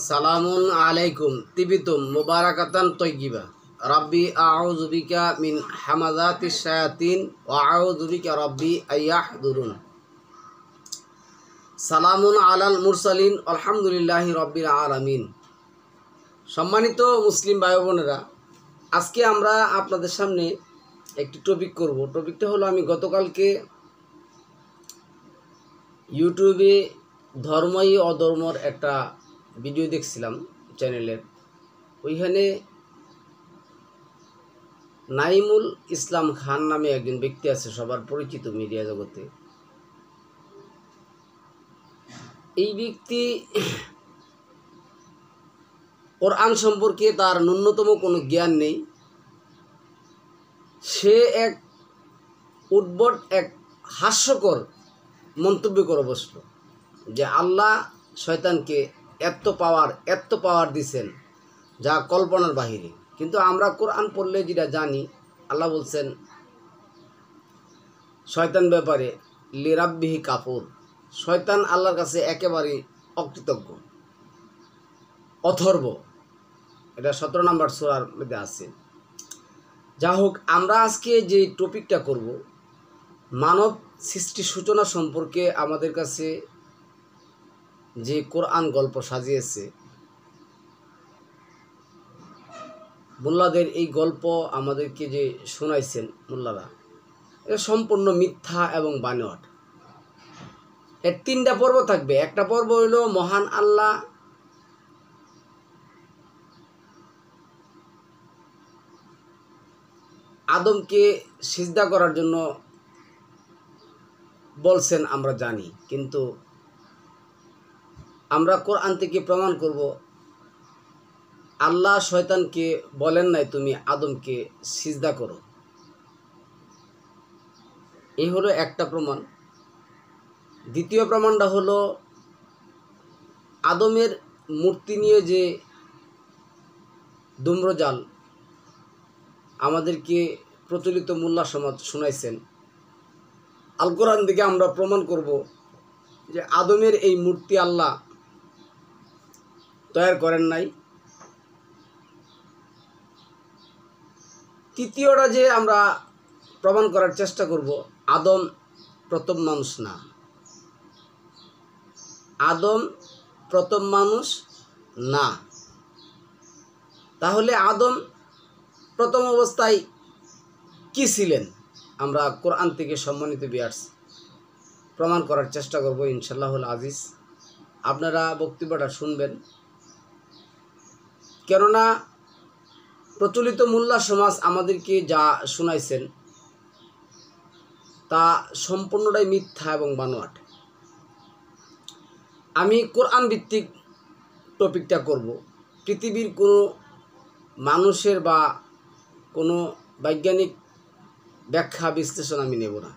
সালামুন আলাইকুম তিবিতুম মুবারাকাতান তয়্যিবা রাব্বি আউযু বিকা মিন হামাযাতিশ শায়াতিন ওয়া আউযু বিকা রাব্বি আইয়াহদুরুন। সালামুন আলাল মুরসালিন আলহামদুলিল্লাহি রাব্বিল আলামিন। সম্মানিত মুসলিম ভাই বোনেরা, আজকে আমরা আপনাদের সামনে একটি টপিক করব। টপিকটা হলো, আমি গতকালকে ইউটিউবে ধর্মই অধর্মর একটা ভিডিও দেখছিলাম চ্যানেলের। ওইখানে নাইমুল ইসলাম খান নামে একজন ব্যক্তি আছে, সবার পরিচিত মিডিয়া জগতে। এই ব্যক্তি কোরআন সম্পর্কে তার ন্যূনতম কোনো জ্ঞান নেই। সে এক উদ্ভট এক হাস্যকর মন্তব্য করে বসল যে আল্লাহ শয়তানকে এত পাওয়ার দিছেন যা কল্পনার বাহিরে। কিন্তু আমরা কোরআন পড়লে যেটা জানি, আল্লাহ বলছেন শয়তান ব্যাপারে লিরাব্বিহি কাফুর, শয়তান আল্লাহর কাছে একেবারে অকৃতজ্ঞ। অথর্ব, এটা 17 নম্বর সূরার মধ্যে আছে। যা হোক, আমরা আজকে যে টপিকটা করব, মানব সৃষ্টি সূচনা সম্পর্কে আমাদের কাছে যে কোরআন গল্প সাজিয়েছে, মোল্লাদের এই গল্প আমাদেরকে যে শোনাইছেন মোল্লারা, এটা সম্পূর্ণ মিথ্যা এবং বানোয়াট। এর 3টা পর্ব থাকবে। একটা পর্ব হইল মহান আল্লাহ আদমকে সিজদা করার জন্য বলছেন, আমরা জানি, কিন্তু আমরা কোরআন থেকে প্রমাণ করব আল্লাহ শয়তানকে বলেন নাই তুমি আদমকে সিজদা করো। এই হলো একটা প্রমাণ। দ্বিতীয় প্রমাণটা হলো আদমের মূর্তি নিয়ে যে দুম্রজাল আমাদেরকে প্রচলিত মোল্লা সমাজ শোনাইছেন, আল কোরআন থেকে আমরা প্রমাণ করব যে আদমের এই মূর্তি আল্লাহ তৈরি করেন নাই। তৃতীয়টা যে আমরা প্রমাণ করার চেষ্টা করব, আদম প্রথম মানুষ না। আদম প্রথম মানুষ না। তাহলে আদম প্রথম অবস্থায় কি ছিলেন? আমরা কোরআন থেকে সম্মানিত ভিউয়ার্স প্রমাণ করার চেষ্টা করব ইনশাআল্লাহুল আজিজ। আপনারা বক্তব্যটা শুনবেন, কেননা প্রচলিত মোল্লা সমাজ আমাদেরকে যা শোনাইছেন তা সম্পূর্ণটাই মিথ্যা এবং বানোয়াট। আমি কোরআন ভিত্তিক টপিকটা করব। পৃথিবীর কোনো মানুষের বা কোনো বৈজ্ঞানিক ব্যাখ্যা বিশ্লেষণ আমি নেব না।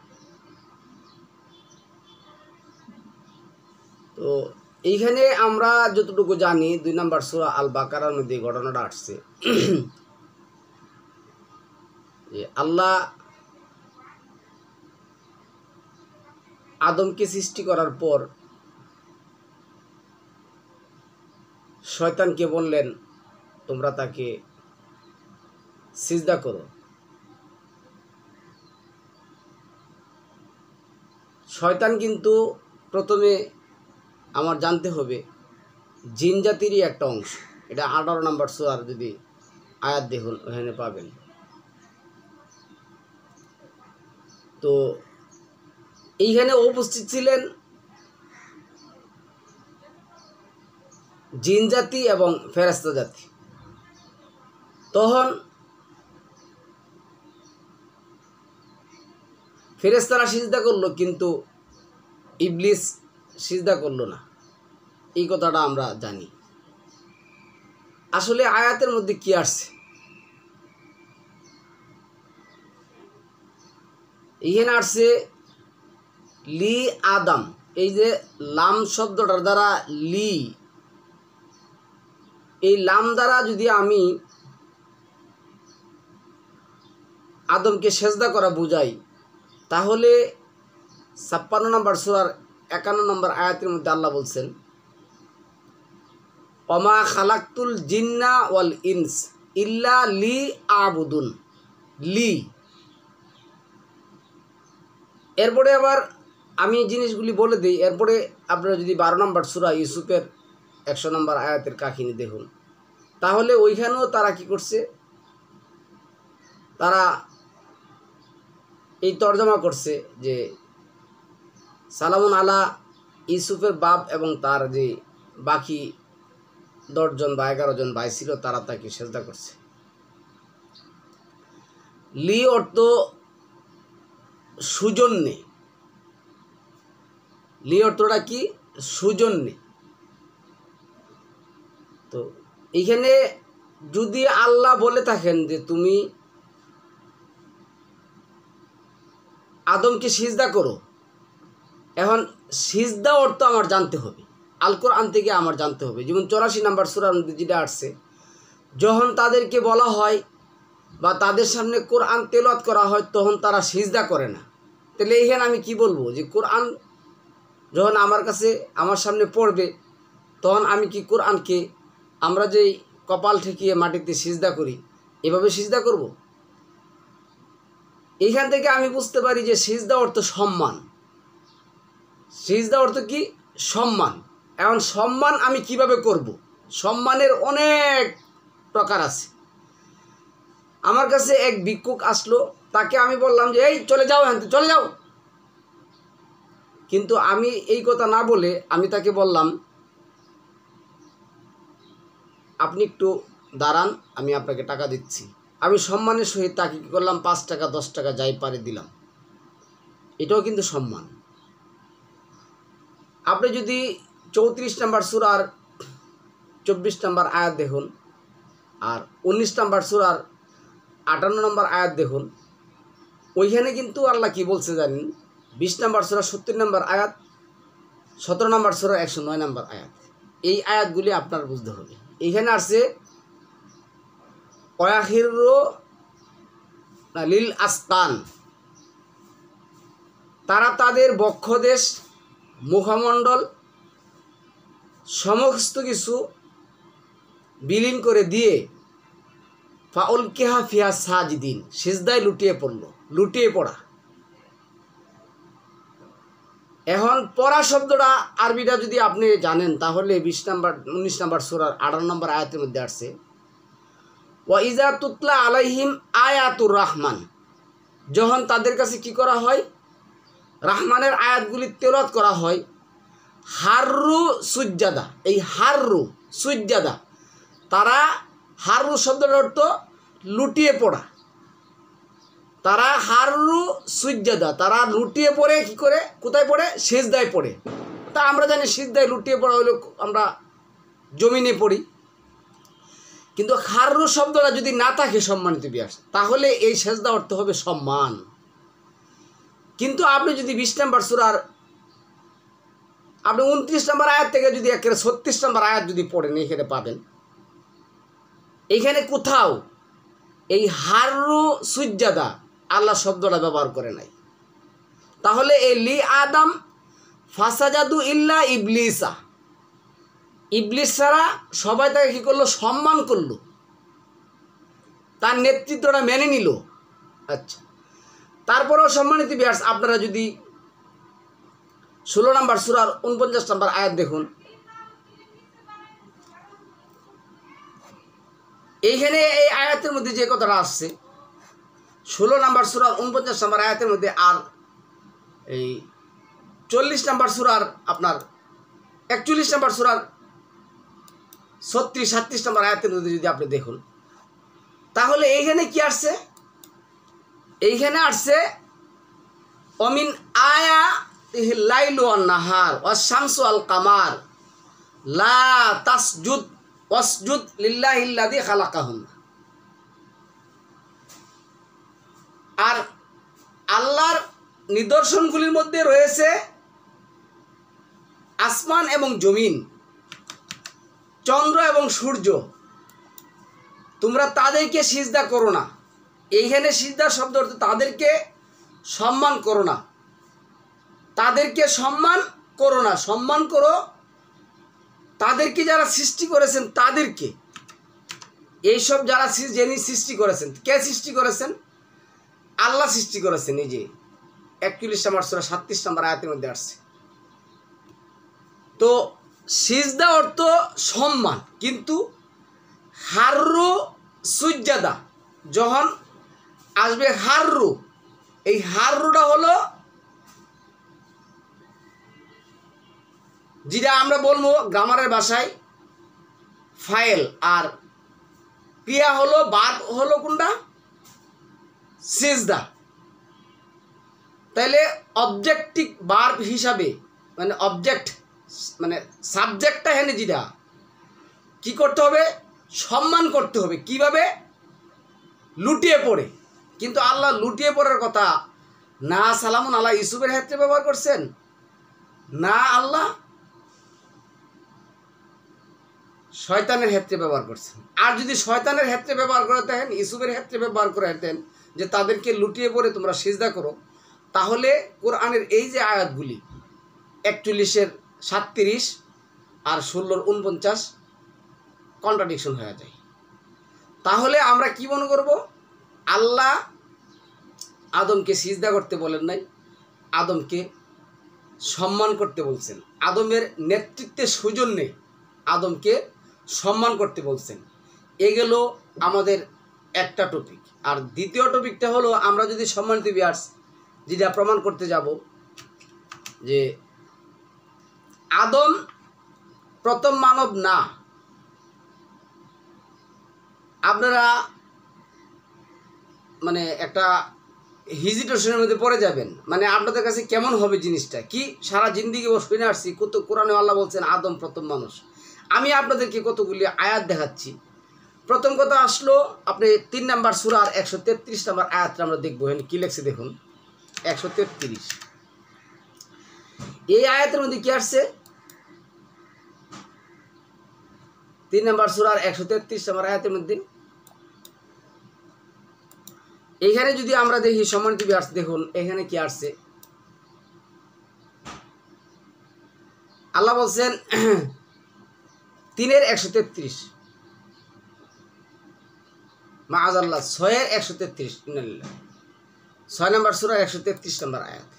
তো এইখানে আমরা যতটুকু জানি, 2 নম্বর সূরা আল বাকারার মধ্যে ঘটনাটা আসছে যে আল্লাহ আদমকে সৃষ্টি করার পর শয়তানকে বললেন তোমরা তাকে সিজদা করো। শয়তান কিন্তু প্রথমে আমার জানতে হবে জিন জাতিরই একটা অংশ। এটা 18 নম্বর সূরার যদি আয়াত দেখুন, ওখানে পাবেন। তো এইখানে উপস্থিত ছিলেন জিন জাতি এবং ফেরেশতা জাতি। তখন ফেরেশতারা সিজদা করলো, কিন্তু ইবলিস সিজদা করলো না। এই কথাটা আমরা জানি। আসলে আয়াতের মধ্যে কি আসছে? এখানে আসছে লি আদম। এই যে লাম শব্দটার দ্বারা লি, এই লাম দ্বারা যদি আমি আদমকে সেজদা করা বুঝাই, তাহলে 56 নম্বর সূরার 51 নম্বর আয়াতের মধ্যে আল্লাহ বলছেন ওমা খালাকতুল জিন্না ওয়াল ইনস ইল্লা লি আবুদুন, লি। এরপরে আবার আমি জিনিসগুলি বলে দিই, এরপরে আপনারা যদি 12 নম্বর সূরা ইউসুফের 100 নম্বর আয়াতের কাহিনী দেখুন, তাহলে ওইখানেও তারা কি করছে, তারা এই তর্জমা করছে যে সালামুন আলা ইউসুফের বাপ এবং তার যে বাকি 10 জন বা 11 জন ভাই ছিল তারা তাকে সেজদা করছে। লি অর্থ সুজন্যে, লি অর্থটা কি, সুজন্যে। তো এইখানে যদি আল্লাহ বলে থাকেন যে তুমি আদমকে সিজদা করো, এখন সিজদা অর্থ আমার জানতে হবে, আল কোরআন থেকে আমার জানতে হবে। যেমন 84 নম্বর সূরার মধ্যে যেটা আসছে, যখন তাদেরকে বলা হয় বা তাদের সামনে কোরআন তেলাওয়াত করা হয় তখন তারা সিজদা করে না। তাহলে এইখানে আমি কি বলবো, যে কোরআন যখন আমার কাছে আমার সামনে পড়বে তখন আমি কি কোরআনকে আমরা যেই কপাল ঠেকিয়ে মাটিতে সিজদা করি এভাবে সিজদা করব? এইখান থেকে আমি বুঝতে পারি যে সিজদা অর্থ সম্মান। সিজদা অর্থ কি, সম্মান। এখন সম্মান আমি কিভাবে করব? সম্মানের অনেক প্রকার আছে। আমার কাছে এক ভিক্ষুক আসলো, তাকে আমি বললাম যে এই চলে যাও, হ্যাঁ চলে যাও, কিন্তু আমি এই কথা না বলে আমি তাকে বললাম আপনি একটু দাঁড়ান, আমি আপনাকে টাকা দিচ্ছি। আমি সম্মানের সহিত তাকে কী করলাম, 5 টাকা 10 টাকা যাই পারে দিলাম। এটাও কিন্তু সম্মান। আপনি যদি 34 নম্বর সূরার 24 নম্বর আয়াত দেখুন, আর 19 নম্বর সূরার 58 নম্বর আয়াত দেখুন, ওইখানে কিন্তু আল্লাহ কি বলছে জানেন, 20 নম্বর সূরা 70 নম্বর আয়াত, 17 নম্বর সূরা 109 নম্বর আয়াত। এই আয়াতগুলি আপনার বুঝতে হবে। এইখানে আসছে ওয়াহিরু লিল আসকান, তারা তাদের বক্ষদেশ, মুখমণ্ডল সমস্ত কিছু বিলীন করে দিয়ে ফাউলকিহা ফিহা সাজিদিন, সিজদায় লুটিয়ে পড়ল, লুটিয়ে পড়া। এখন পড়া শব্দটা আরবিটা যদি আপনি জানেন তাহলে 19 নম্বর সূরার 58 নম্বর আয়াতের মধ্যে আসছে ওয়া ইজা তুতলা আলাইহিম আয়াতুর রহমান, যখন তাদের কাছে কি করা হয়, রহমানের আয়াতগুলি তেলাওয়াত করা হয়, হাররু সুজ্জাদা, এই হাররু সুজ্জাদা, তারা হাররু শব্দের অর্থ লুটিয়ে পড়া, তারা হাররু সুজ্জাদা, তারা লুটিয়ে পড়ে, কি করে, কোথায় পড়ে, সিজদায় পড়ে। তা আমরা জানি সিজদায় লুটিয়ে পড়া হলো আমরা জমিনে পড়ি, কিন্তু হাররু শব্দটা যদি না থাকে সম্মানিত বিয়াস, তাহলে এই সিজদা অর্থ হবে সম্মান। কিন্তু আপনি যদি 20 নম্বর সূরার আপনি 29 নম্বর আয়াত থেকে যদি একেবারে 36 নম্বর আয়াত যদি পড়েন, এখানে পাবেন, এইখানে কোথাও এই হাররু সুজ্জাদা আল্লাহ শব্দটা ব্যবহার করে নাই। তাহলে এই লি আদম ফাসাজাদু ইল্লা ইবলিসা, ইবলিস ছাড়া সবাই তাকে কী করলো, সম্মান করলো, তার নেতৃত্বটা মেনে নিল। আচ্ছা, তারপরেও সম্মানিত ভিউয়ার্স, আপনারা যদি 16 নম্বর সূরার 49 নম্বর আয়াত দেখুন, এইখানে এই আয়াতের মধ্যে যে কথাটা আসছে 16 নম্বর সূরার 49 নম্বর আয়াতের মধ্যে, আর এই 40 নম্বর সূরার আপনার 41 নম্বর সূরার 36-37 নম্বর আয়াতের মধ্যে যদি আপনি দেখুন, তাহলে এইখানে কি আসছে, এইখানে আসছে অমিন আয়া লাইলু ওয়ান নাহার ওয়াস শামসু আল কামার লা তাসজুদ ওয়াসজুদ লিল্লাহিল্লাযী খালাকাহুন্না। আর আল্লাহর নিদর্শনগুলির মধ্যে রয়েছে আসমান এবং জমিন, চন্দ্র এবং সূর্য, তোমরা তাদেরকে সিজদা করো না। এইখানে সিজদা শব্দ অর্থ তাদেরকে সম্মান করো না, তাদেরকে সম্মান করো না, সম্মান করো তাদেরকে যারা সৃষ্টি করেছেন তাদেরকে, এইসব যারা যিনি সৃষ্টি করেছেন, কে সৃষ্টি করেছেন? আল্লাহ সৃষ্টি করেছেন। এই যে 41 নম্বর সূরা 37 নম্বর আয়াতের মধ্যে আসছে। তো সিজদা অর্থ সম্মান, কিন্তু হাররু সুজ্জাদা যখন আসবে হাররু, এই হাররুটা হলো যেটা আমরা বলবো গ্রামারের ভাষায় ফাইল, আর ক্রিয়া হলো বাদ হলো কোনটা? সিজদা। তাইলে অবজেক্টিভ ভার্ব হিসাবে মানে অবজেক্ট মানে সাবজেক্টটা হেনে যেটা কি করতে হবে? সম্মান করতে হবে। কিভাবে? লুটিয়ে পড়ে। কিন্তু আল্লাহ লুটিয়ে পড়ার কথা না সালামুন আলা ইউসুফের ক্ষেত্রে ব্যবহার করছেন, না আল্লাহ শয়তানের ক্ষেত্রে ব্যবহার করছেন। আর যদি শয়তানের ক্ষেত্রে ব্যবহার করে থাকেন, ইউসুফের ক্ষেত্রে ব্যবহার করে থাকেন যে তাদেরকে লুটিয়ে পড়ে তোমরা সিজদা করো, তাহলে কোরআনের এই যে আয়াতগুলি 41-এর 37 আর 16-র 49 কন্ট্রাডিকশন হয়ে যায়। তাহলে আমরা কি মনে করব? আল্লাহ আদমকে সিজদা করতে বলেন নাই, আদমকে সম্মান করতে বলছেন। আদমের নেতৃত্বের সৌজন্যে আদমকে সম্মান করতে বলছেন। এগুলো আমাদের একটা টপিক। আর দ্বিতীয় টপিকটা হলো, আমরা যদি সম্মানিত ভিউয়ার্স যেটা প্রমাণ করতে যাব যে আদম প্রথম মানব না, আপনারা মানে একটা হিজিটেশনের মধ্যে পড়ে যাবেন। মানে আপনাদের কাছে কেমন হবে জিনিসটা, কি সারা জিন্দিগি শুনে আসছি কত কোরআনে আল্লাহ বলছেন আদম প্রথম মানুষ। আমি আপনাদেরকে কতগুলি আয়াত দেখাচ্ছি। প্রথম কথা আসলো আপনি 3 নম্বর সূরার 133 নম্বর আয়াতটা আমরা দেখবো। এখানে কি লেখছে দেখুন, 133। এই আয়াতের মধ্যে কি আসছে? 3 নম্বর সূরার 133 নম্বর আয়াতের মধ্যে এখানে যদি আমরা দেখি সম্মানিত ভিউয়ার্স, দেখুন এখানে কি আসছে। আল্লাহ বলছেন 3-এর 133, মাআযাল্লাহ 6-এর 133, 6 নম্বর সূরা 133 নম্বর আয়াত।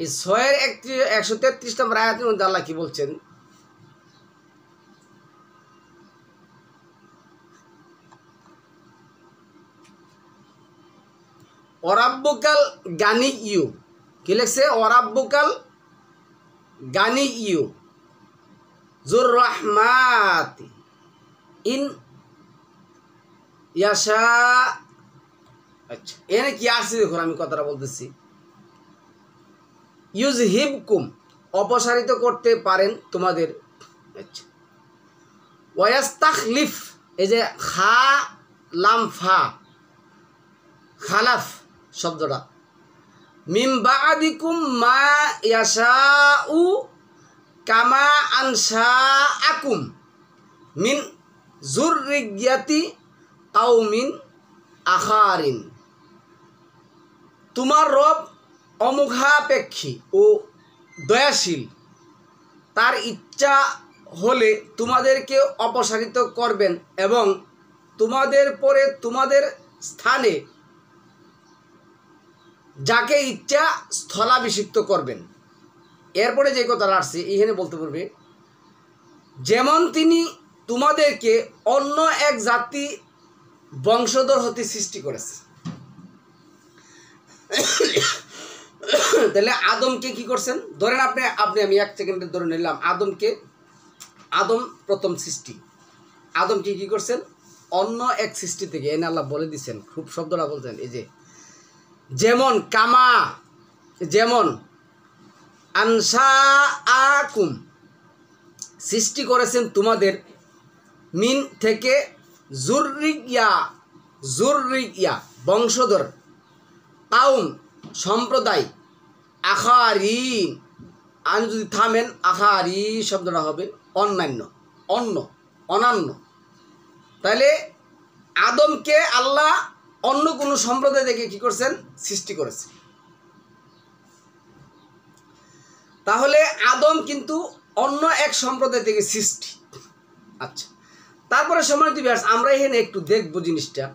এই 6-এর 133 নম্বর আয়াতের মধ্যে আল্লাহ কি বলছেন? ওরাব্বুকাল গানি ইউ, কি লেখছে? ওরাব্বুকাল গানি ইউ জুর রহমাতি ইন ইয়াশা। আচ্ছা, এখানে কি আসছে দেখুন, আমি কথাটা বলতেছি। ইউজহিবকুম, অপসারিত করতে পারেন তোমাদের। আচ্ছা, ওয়াস্তাখলিফ, এই যে খা লাম ফা খালাফ শব্দটা, মিম বাআদিকুম মা ইয়াশাউ কামা আনশাআকুম মিন যুররিয়াতি কাউমিন আখারিন। তোমার রব অমুখাপেক্ষী ও দয়াশীল, তার ইচ্ছা হলে তোমাদেরকে অপসারিত করবেন এবং তোমাদের পরে তোমাদের স্থানে যাকে ইচ্ছা স্থলাভিষিক্ত করবেন। এরপরে যে কথাটা আসছে এখানে বলতে পারবে, যেমন তিনি তোমাদেরকে অন্য এক জাতি বংশধর হতে সৃষ্টি করেছে। তাহলে আদমকে কি করছেন? ধরেন আপনি আমি 1 সেকেন্ডে ধরে নিলাম আদমকে, আদম প্রথম সৃষ্টি। আদমকে কি করছেন? অন্য এক সৃষ্টি থেকে এনে আল্লাহ বলে দিচ্ছেন, খুব শব্দটা বলছেন, এই যে যেমন কামা, যেমন আনশাআকুম, সৃষ্টি করেছেন তোমাদের, মিন থেকে, যুররিয়া বংশধর, কাউম সম্প্রদায়, আখারিন আমি যদি থামেন আহারি শব্দটা হবে অন্যান্য, অন্য, অনান্য। তাহলে আদমকে আল্লাহ অন্য কোনো সম্প্রদায় থেকে কি করছেন? সৃষ্টি করেছে। তাহলে আদম কিন্তু অন্য এক সম্প্রদায় থেকে সৃষ্টি। আচ্ছা, তারপরে সময় দিবে আমরা এখানে একটু দেখবো জিনিসটা।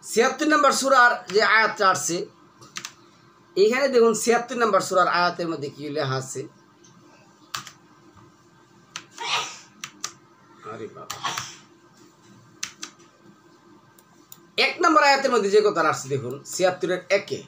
৭৬ নম্বর সূরার যে আয়াতটা আসছে, এইখানে দেখুন ৭৬ নম্বর সূরার আয়াতের মধ্যে কি লেখা আছে। আরে বাবা, ১ নম্বর আয়াতের মধ্যে যে কথা আসছে দেখুন ৭৬-এর ১-এ,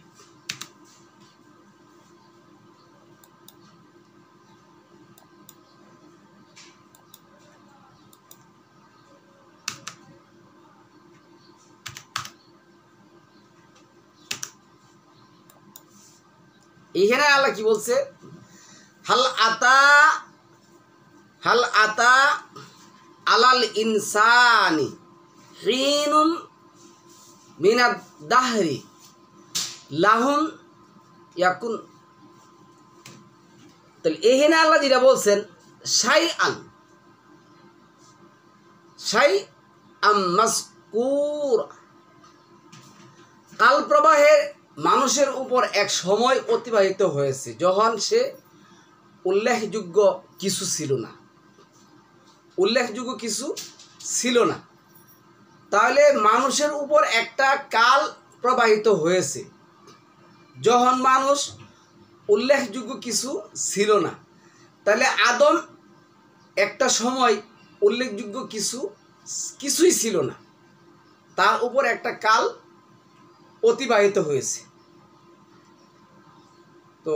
এইখানে আল্লাহ কি বলছে? হাল আতা আলাল ইনসানি হিনুম মিনাদ দাহরি লাহুম ইয়াকুন। তাহলে এখানে আল্লাহ যেটা বলছেন শাই আম মাযকুর, কাল প্রবাহে মানুষের উপর এক সময় অতিবাহিত হয়েছে যখন সে উল্লেখযোগ্য কিছু ছিল না, উল্লেখযোগ্য কিছু ছিল না। তাহলে মানুষের উপর একটা কাল প্রবাহিত হয়েছে যখন মানুষ উল্লেখযোগ্য কিছু ছিল না। তাহলে আদম একটা সময় উল্লেখযোগ্য কিছুই ছিল না, তার উপর একটা কাল অতিবাহিত হয়েছে। তো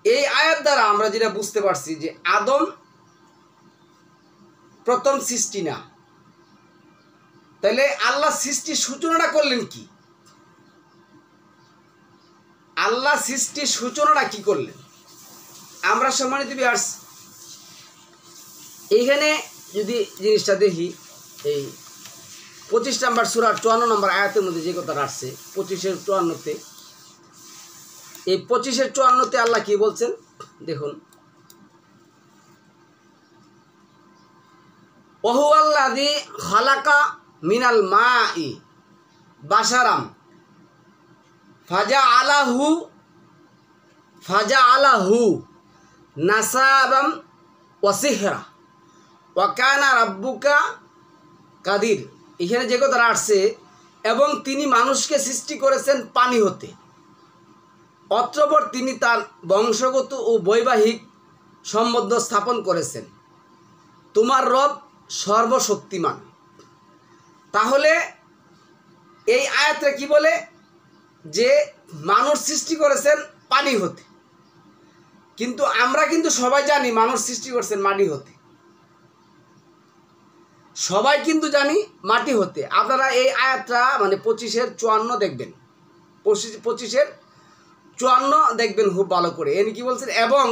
এই আয়াত দ্বারা আমরা যেটা বুঝতে পারছি যে আদম প্রথম সৃষ্টি না। তাহলে আল্লাহ সৃষ্টির সূচনাটা করলেন কি? আল্লাহ সৃষ্টির সূচনাটা কি করলেন? আমরা সম্মানিত ভিউয়ার্স এইখানে যদি জিনিসটা দেখি, এই 25 নম্বর সূরার 54 নম্বর আয়াতের মধ্যে যে কথা আসছে 25-54-তে, এই 25-54-তে আল্লাহ কি বলছেন দেখুন, ওহুয়াল্লাযী খালাকা মিনাল মাই বাশারাম ফাজআলাহু নাসাবাম ওয়া সিহরা ওয়া কানা রাব্বুকা কাদির। এখানে যে কথা আসছে, এবং তিনি মানুষকে সৃষ্টি করেছেন পানি হতে, অতঃপর তিনি তার বংশগত ও বৈবাহিক সম্বন্ধ স্থাপন করেছেন। তোমার রব সর্বশক্তিমান। তাহলে এই আয়াতে কি বলে? যে মানুষ সৃষ্টি করেছেন পানি হতে, কিন্তু আমরা কিন্তু সবাই জানি মানুষ সৃষ্টি করেছেন মাটি হতে, সবাই কিন্তু জানি মাটি হতে। আপনারা এই আয়াতটা মানে 25-54 দেখবেন, 25-54 দেখবেন খুব ভালো করে। এনি কি বলছেন? এবং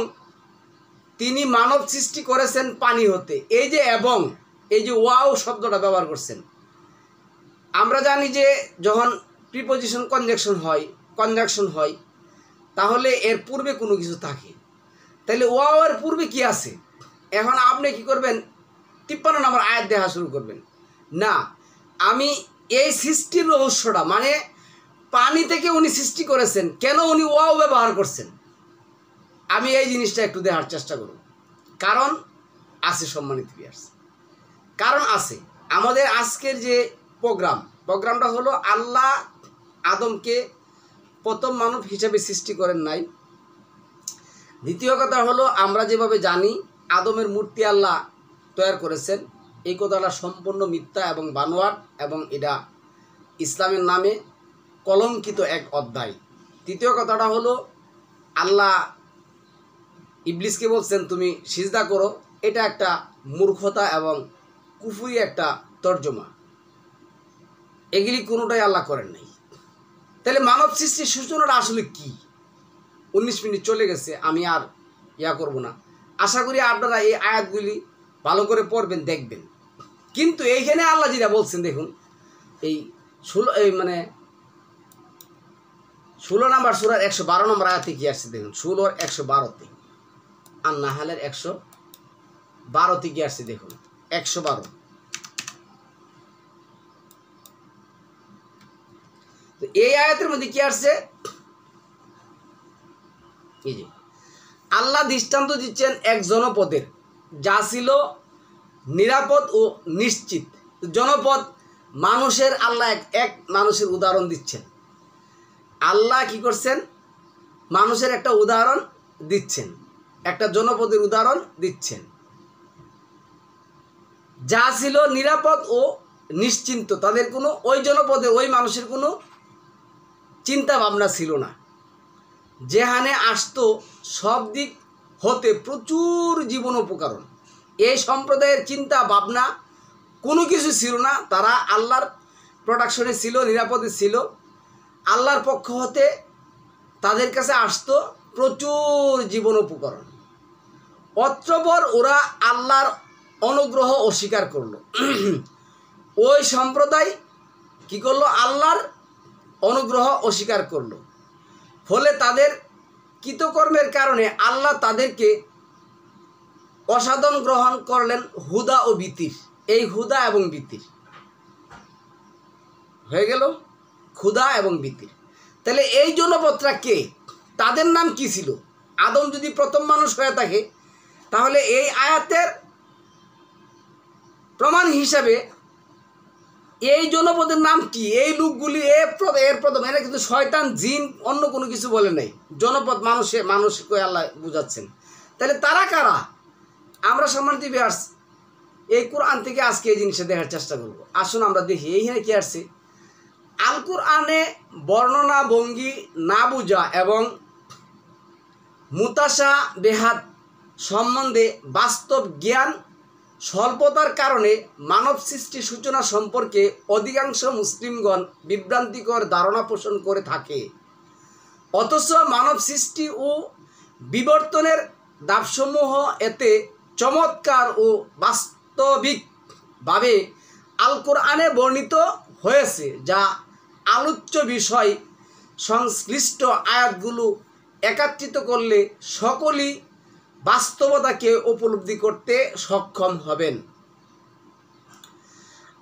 তিনি মানব সৃষ্টি করেছেন পানি হতে। এই যে এবং, এই যে ওয়াও শব্দটা ব্যবহার করছেন, আমরা জানি যে যখন প্রিপোজিশন কনজাংশন হয় তাহলে এর পূর্বে কোনো কিছু থাকে। তাহলে ওয়াও এর পূর্বে কি আছে? এখন আপনি কি করবেন? 53 নম্বর আয়াত দেখা শুরু করবেন। না, আমি এই সৃষ্টির রহস্যটা, মানে পানি থেকে উনি সৃষ্টি করেছেন, কেন উনি ওয়াও ব্যবহার করছেন, আমি এই জিনিসটা একটু দেখার চেষ্টা করব। কারণ আছে সম্মানিত ভিউয়ার্স, কারণ আছে। আমাদের আজকের যে প্রোগ্রামটা হলো আল্লাহ আদমকে প্রথম মানব হিসেবে সৃষ্টি করেন নাই। দ্বিতীয় কথা হলো আমরা যেভাবে জানি আদমের মূর্তি আল্লাহ তৈরি করেছেন, এই কথাটা সম্পূর্ণ মিথ্যা এবং বানোয়াট, এবং এটা ইসলামের নামে কলঙ্কিত এক অধ্যায়। তৃতীয় কথাটা হলো আল্লাহ ইবলিসকে বলছেন তুমি সিজদা করো, এটা একটা মূর্খতা এবং কুফরি একটা তর্জমা। এগুলি কোনোটাই আল্লাহ করেন নাই। তাহলে মানব সৃষ্টির সূচনাটা আসলে কি? 19 মিনিট চলে গেছে, আমি আর করব না। আশা করি আপনারা এই আয়াতগুলি ভালো করে পড়বেন, দেখবেন। কিন্তু এইখানে আল্লাহ যেটা বলছেন দেখুন, এই 16 নম্বর সূরার 112 নম্বর আয়াতে কি আসছে দেখুন, 16 112তে, আন-নাহলের 112তে কি আসছে দেখুন, 112। তো এই আয়াতের মধ্যে কি আসছে, এই যে আল্লাহ দৃষ্টান্ত দিচ্ছেন এক জনপদের, যা ছিল নিরাপদ ও নিশ্চিত। জনপদ মানুষের, আল্লাহ এক মানুষের উদাহরণ দিচ্ছেন। আল্লাহ কি করছেন, মানুষের একটা উদাহরণ দিচ্ছেন, একটা জনপদের উদাহরণ দিচ্ছেন, যা ছিল নিরাপদ ও নিশ্চিন্ত। তাদের কোনো, ওই জনপদে ওই মানুষের কোনো চিন্তা ভাবনা ছিল না, যেখানে আসতো সব দিক হতে প্রচুর জীবন উপকরণ। এই সম্প্রদায়ের চিন্তা ভাবনা কোনো কিছু ছিল না, তারা আল্লাহর প্রোটেকশনে ছিল, নিরাপদে ছিল। আল্লাহর পক্ষ হতে তাদের কাছে আসতো প্রচুর জীবন উপকরণ। অতঃপর ওরা আল্লাহর অনুগ্রহ অস্বীকার করলো। ওই সম্প্রদায় কি করলো, আল্লাহর অনুগ্রহ অস্বীকার করলো। ফলে তাদের কৃতকর্মের কারণে আল্লাহ তাদেরকে অসাধন গ্রহণ করলেন হুদা ও বিতির। এই হুদা এবং বিতির হয়ে গেল, ক্ষুধা এবং বিতির। তাহলে এই জনপদরা কে, তাদের নাম কি ছিল? আদম যদি প্রথম মানুষ হয়ে থাকে, তাহলে এই আয়াতের প্রমাণ হিসাবে এই জনপদের নাম কি? এই লোকগুলি এর প্রথম, এরা কিন্তু শয়তান, জিন, অন্য কোনো কিছু বলে নাই। জনপদ মানুষকে আল্লাহ বুঝাচ্ছেন। তাহলে তারা কারা? আমরা সম্মানিত ভিউয়ার্স এই কোরআন থেকে আজকে এই জিনিসটা দেখার চেষ্টা করব। আসুন আমরা দেখি এইখানে কি আসছে। আল কোরআনে বর্ণনা ভঙ্গি না বুঝা এবং মুতাশা বেহাত সম্বন্ধে বাস্তব জ্ঞান স্বল্পতার কারণে মানব সৃষ্টি সূচনা সম্পর্কে অধিকাংশ মুসলিমগণ বিভ্রান্তিকর ধারণা পোষণ করে থাকে। অথচ মানব সৃষ্টি ও বিবর্তনের ধাপসমূহ এতে চমৎকার ও বাস্তবিকভাবে আল কোরআনে বর্ণিত হয়েছে, যা আলোচ্য বিষয় সংশ্লিষ্ট আয়াতগুলো একত্রিত করলে সকলেই বাস্তবতাকে উপলব্ধি করতে সক্ষম হবেন।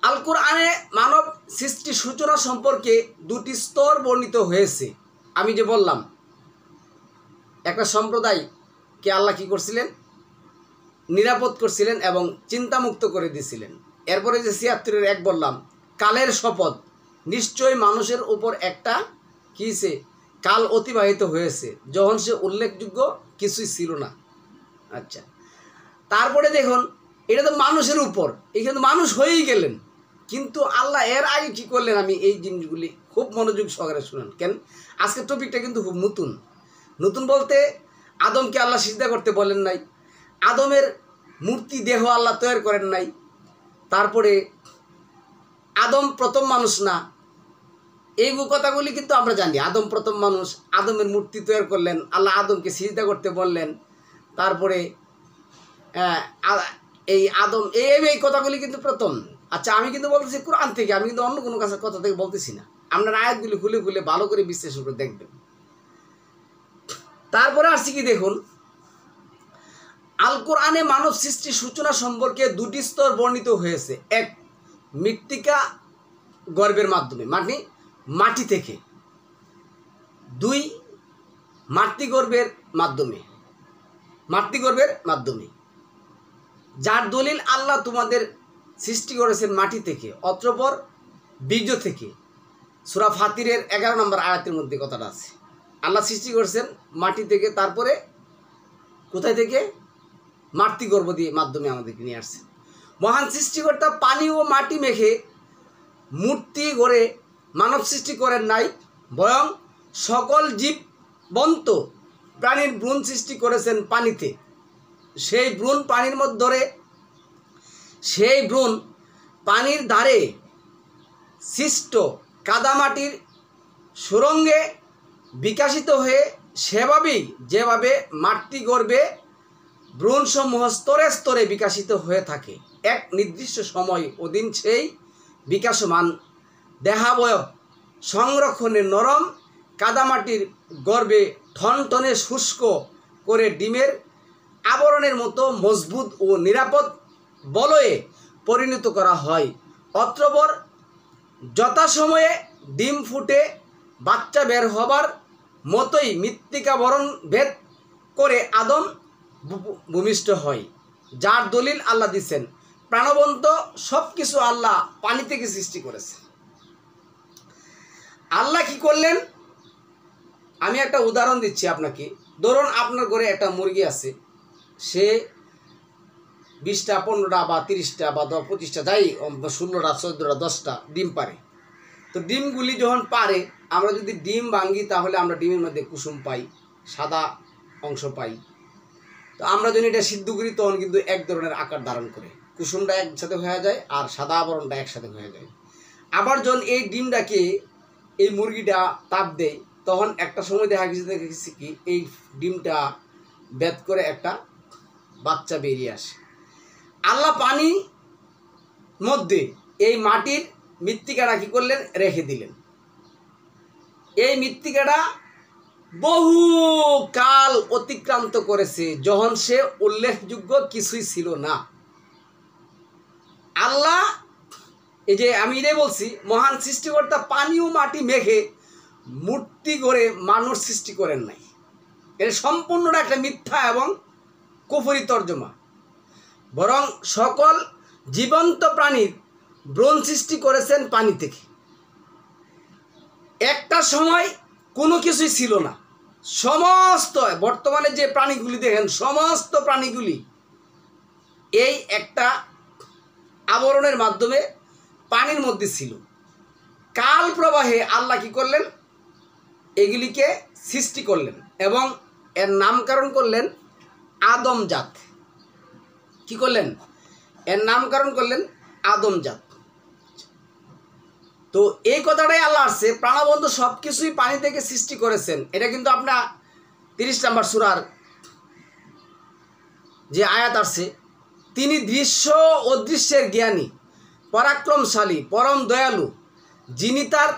আল কোরআনে মানব সৃষ্টি সূচনা সম্পর্কে দুটি স্তর বর্ণিত হয়েছে। আমি যে বললাম, একটা সম্প্রদায়কে আল্লাহ কি করছিলেন, নিরাপদ করছিলেন এবং চিন্তামুক্ত করে দিয়েছিলেন। এরপরে যে ৭৬-এর ১ বললাম, কালের শপথ, নিশ্চয়ই মানুষের উপর একটা কিসে কাল অতিবাহিত হয়েছে যখন সে উল্লেখযোগ্য কিছুই ছিল না। আচ্ছা, তারপরে দেখুন, এটা তো মানুষের উপর, এখানে মানুষ হয়েই গেলেন, কিন্তু আল্লাহ এর আগে কি করলেন, আমি এই জিনিসগুলি খুব মনোযোগ সহকারে শুনেন। কেন আজকের টপিকটা কিন্তু খুব নতুন। নতুন বলতে আদমকে আল্লাহ সিজদা করতে বলেন নাই, আদমের মূর্তি দেহ আল্লাহ তৈরি করেন নাই, তারপরে আদম প্রথম মানুষ না, এই কথাগুলি কিন্তু আমরা জানি। আদম প্রথম মানুষ, আদমের মূর্তি তৈরি করলেন, আল্লাহ আদমকে সিজদা করতে বললেন, তারপরে এই আদম এই কথাগুলি কিন্তু প্রথম। আচ্ছা, আমি কিন্তু বলতেছি কোরআন থেকে, আমি কিন্তু অন্য কোনো কাছে কথা থেকে বলতেছি না। আপনার আয়াতগুলি খুলে খুলে ভালো করে বিশ্লেষণ করে দেখবেন। তারপরে আসছি কি দেখুন, আল কোরআনে মানব সৃষ্টির সূচনা সম্পর্কে দুটি স্তর বর্ণিত হয়েছে। এক, মৃত্তিকা গর্ভের মাধ্যমে, মানে মাটি থেকে। ২, মাতৃগর্ভের মাধ্যমে, যার দলিল আল্লাহ তোমাদের সৃষ্টি করেছেন মাটি থেকে, অতঃপর বীর্য থেকে। সূরা ফাতিরের 11 নম্বর আয়াতের মধ্যে কথাটা আছে। আল্লাহ সৃষ্টি করেছেন মাটি থেকে, তারপরে কোথায় থেকে? মাতৃগর্ভ দিয়ে মাধ্যমে আমাদেরকে নিয়ে আসছে। মহান সৃষ্টিকর্তা পানি ও মাটি মেখে মূর্তি গড়ে মানব সৃষ্টি করেন নাই, বরং সকল জীববন্ত প্রাণীর ভ্রূণ সৃষ্টি করেছেন পানিতে। সেই ভ্রূণ পানির ধারে সৃষ্ট কাদামাটির সুরঙ্গে বিকশিত হয়ে সেভাবেই যেভাবে মাতৃগর্ভে ভ্রূণসমূহ স্তরে স্তরে বিকশিত হয়ে থাকে, এক নির্দিষ্ট সময় অধীন সেই বিকাশমান দেহাবয়ব সংরক্ষণে নরম কাদামাটির গর্ভে ঠনঠনে শুষ্ক করে ডিমের আবরণের মতো মজবুত ও নিরাপদ বলয়ে পরিণত করা হয়। অতঃপর যথাসময়ে ডিম ফুটে বাচ্চা বের হবার মতোই মৃত্তিকা বরণ ভেদ করে আদম ভূমিষ্ঠ হয়, যার দলিল আল্লাহ দিচ্ছেন। প্রাণবন্ত সব কিছু আল্লাহ পানি থেকে সৃষ্টি করেছে। আল্লাহ কি করলেন, আমি একটা উদাহরণ দিচ্ছি আপনাকে। ধরুন আপনার ঘরে একটা মুরগি আছে, সে 20টা 15টা বা 30টা বা 25টা যাই 16টা 14টা 10টা ডিম পারে। তো ডিমগুলি যখন পারে, আমরা যদি ডিম ভাঙি তাহলে আমরা ডিমের মধ্যে কুসুম পাই, সাদা অংশ পাই। তো আমরা যদি এটা সিদ্ধ করি তখন কিন্তু এক ধরনের আকার ধারণ করে, কুসুমটা একসাথে হয়ে যায় আর সাদা আবরণটা একসাথে হয়ে যায়। আবার যখন এই ডিমটাকে এই মুরগিটা তাপ দেয়, তখন একটা সময় দেখেছি কি এই ডিমটা বেদ করে একটা বাচ্চা বেরিয়ে আসে। আল্লাহ পানির মধ্যে এই মাটির মৃত্তিকাটা কি করলেন, রেখে দিলেন। এই মৃত্তিকাটা বহু কাল অতিক্রান্ত করেছে, যখন সে উল্লেখযোগ্য কিছুই ছিল না। আল্লাহ, এই যে আমি এটাই বলছি, মহান সৃষ্টিকর্তা পানি ও মাটি মেঘে মূর্তি করে মানুষ সৃষ্টি করেন নাই। এটা সম্পূর্ণটা একটা মিথ্যা এবং কুফরি তর্জমা। বরং সকল জীবন্ত প্রাণীর ব্রণ সৃষ্টি করেছেন পানি থেকে। একটা সময় কোনো কিছুই ছিল না, সমস্ত বর্তমানে যে প্রাণীগুলি দেখেন, সমস্ত প্রাণীগুলি এই একটা আবরণের মাধ্যমে পানির মধ্যে ছিল। কাল প্রবাহে আল্লাহ কি করলেন, এগুলিকে সৃষ্টি করলেন এবং এর নামকরণ করলেন আদমজাত। কি করলেন, এর নামকরণ করলেন আদমজাত। তো এই কথাটাই আল্লাহ আসছে, প্রাণবন্ত সব কিছুই পানি থেকে সৃষ্টি করেছেন। এটা কিন্তু আপনার 30 নম্বর সূরার যে আয়াত আসছে, তিনি দৃশ্য অদৃশ্যের জ্ঞানী, পরাক্রমশালী, পরম দয়ালু, যিনি তার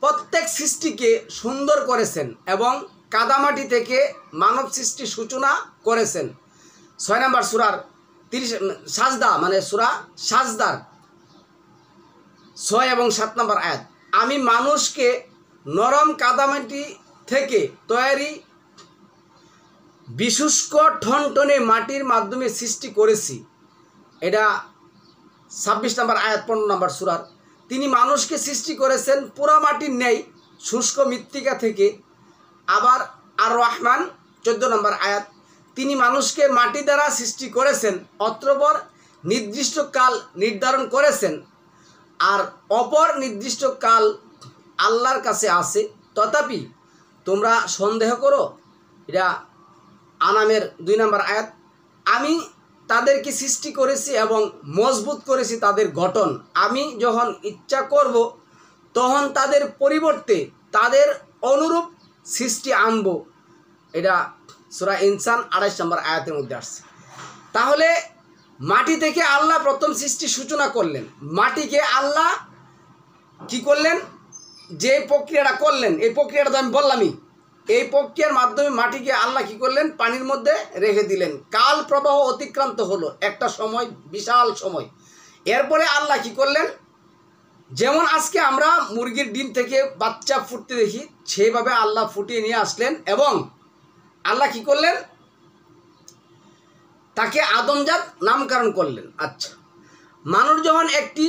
প্রত্যেক সৃষ্টিকে সুন্দর করেছেন এবং কাদামাটি থেকে মানব সৃষ্টির সূচনা করেছেন। 6 নম্বর সূরার 30 সাজদা, মানে সূরা সাজদার 6 এবং 7 নম্বর আয়াত, আমি মানুষকে নরম কাদামাটি থেকে তৈরি বিশুষ্ক ঠনঠনে মাটির মাধ্যমে সৃষ্টি করেছি। এটা 26 নম্বর আয়াত 15 নম্বর সূরার। তিনি মানুষকে সৃষ্টি করেছেন পোড়া মাটির ন্যায় শুষ্ক মৃত্তিকা থেকে। আবার আর রহমান 14 নম্বর আয়াত, তিনি মানুষকে মাটি দ্বারা সৃষ্টি করেছেন, অতঃপর নির্দিষ্ট কাল নির্ধারণ করেছেন, আর অপর নির্দিষ্ট কাল আল্লাহর কাছে আছে, তথাপি তোমরা সন্দেহ করো। এটা আনামের 2 নম্বর আয়াত, আমি তাদেরকে সৃষ্টি করেছি এবং মজবুত করেছি তাদের গঠন, আমি যখন ইচ্ছা করব তখন তাদের পরিবর্তে তাদের অনুরূপ সৃষ্টি আনব। এটা সূরা ইনসান 28 নম্বর আয়াতের মধ্যে আসছে। তাহলে মাটি থেকে আল্লাহ প্রথম সৃষ্টি সূচনা করলেন। মাটিকে আল্লাহ কি করলেন, যে প্রক্রিয়াটা করলেন, এই প্রক্রিয়াটা তো আমি বললামই, এই প্রক্রিয়ার মাধ্যমে মাটিকে আল্লাহ কি করলেন, পানির মধ্যে রেখে দিলেন। কাল প্রবাহ অতিক্রান্ত হলো, একটা সময়, বিশাল সময়। এরপরে আল্লাহ কি করলেন, যেমন আজকে আমরা মুরগির ডিম থেকে বাচ্চা ফুটতে দেখি, সেইভাবে আল্লাহ ফুটিয়ে নিয়ে আসলেন এবং আল্লাহ কি করলেন, তাকে আদমজাত নামকরণ করলেন। আচ্ছা, মানুষ যখন একটি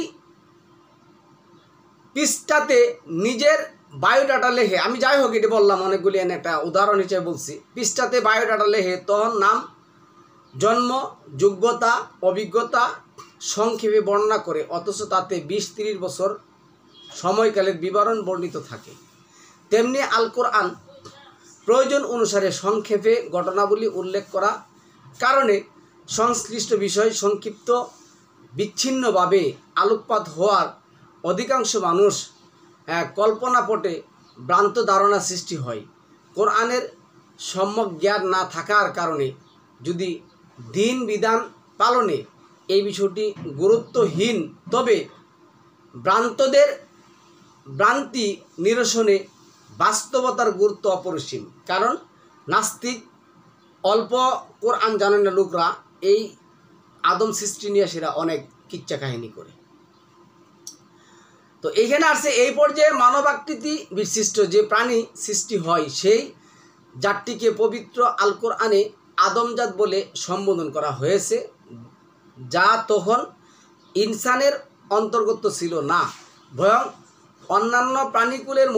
পৃষ্ঠাতে নিজের বায়োডাটা লেখে, আমি যাই হোক এটি বললাম অনেকগুলি, একটা উদাহরণ হিসেবে বলছি, পৃষ্ঠাতে বায়োডাটা লেখে, তখন নাম, জন্ম, যোগ্যতা, অভিজ্ঞতা সংক্ষেপে বর্ণনা করে, অথচ তাতে 20-30 বছর সময়কালের বিবরণ বর্ণিত থাকে। তেমনি আল কোরআন প্রয়োজন অনুসারে সংক্ষেপে ঘটনাবলী উল্লেখ করা কারণে সংশ্লিষ্ট বিষয় সংক্ষিপ্ত বিচ্ছিন্নভাবে আলোকপাত হওয়ার অধিকাংশ মানুষ কল্পনাপটে ভ্রান্ত ধারণা সৃষ্টি হয়। কোরআনের সম্যক জ্ঞান না থাকার কারণে যদি দিন বিধান পালনে এই বিষয়টি গুরুত্বহীন, তবে ভ্রান্তদের ভ্রান্তি নিরসনে বাস্তবতার গুরুত্ব অপরিসীম। কারণ নাস্তিক অল্প কোরআন জানেন না লোকরা এই আদম সৃষ্টি নিয়ে সেরা অনেক কিচ্ছা কাহিনী করে। তো এইখানে আসছে এই পর্যায়ে মানবাকৃতি বিশিষ্ট যে প্রাণী সৃষ্টি হয় সেই জাতটিকে পবিত্র আল কোরআনে আদমজাত বলে সম্বোধন করা হয়েছে, যা তখন ইনসানের অন্তর্গত ছিল না, বরং অন্যান্য প্রাণীকুলের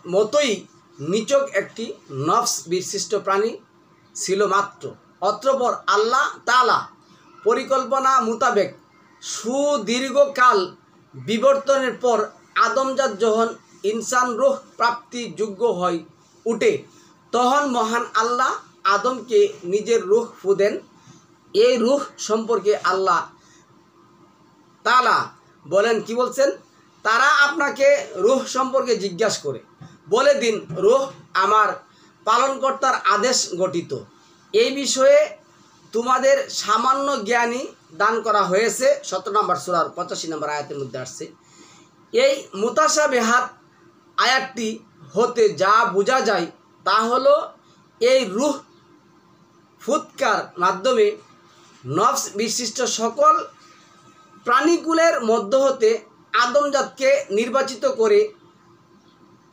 মতোই নিছক একটি নফস বিশিষ্ট প্রাণী ছিল মাত্র। অতঃপর আল্লাহ তাআলা পরিকল্পনা মোতাবেক সুদীর্ঘকাল বিবর্তনের পর আদমজাত যখন ইনসান রূহ প্রাপ্তি যোগ্য হয়ে উঠে, তখন মহান আল্লাহ আদমকে নিজের রূহ ফু দেন। এই রূহ সম্পর্কে আল্লাহ তাআলা বলেন, কি বলছেন, তারা আপনাকে রূহ সম্পর্কে জিজ্ঞাসা করে, বলে দিন রূহ আমার পালনকর্তার আদেশ গঠিত। এই বিষয়ে তোমাদের সামান্য জ্ঞানী দান করা হয়েছে। 17 নম্বর সূরার 85 নম্বর আয়াতের মধ্যে আসছে। এই মুতাশাবিহাত আয়াতটি হতে যা বোঝা যায় তা হলো এই রূহ ফুৎকার মাধ্যমে নফস বিশিষ্ট সকল প্রাণীকুলের মধ্য হতে আদমজাতকে নির্বাচিত করে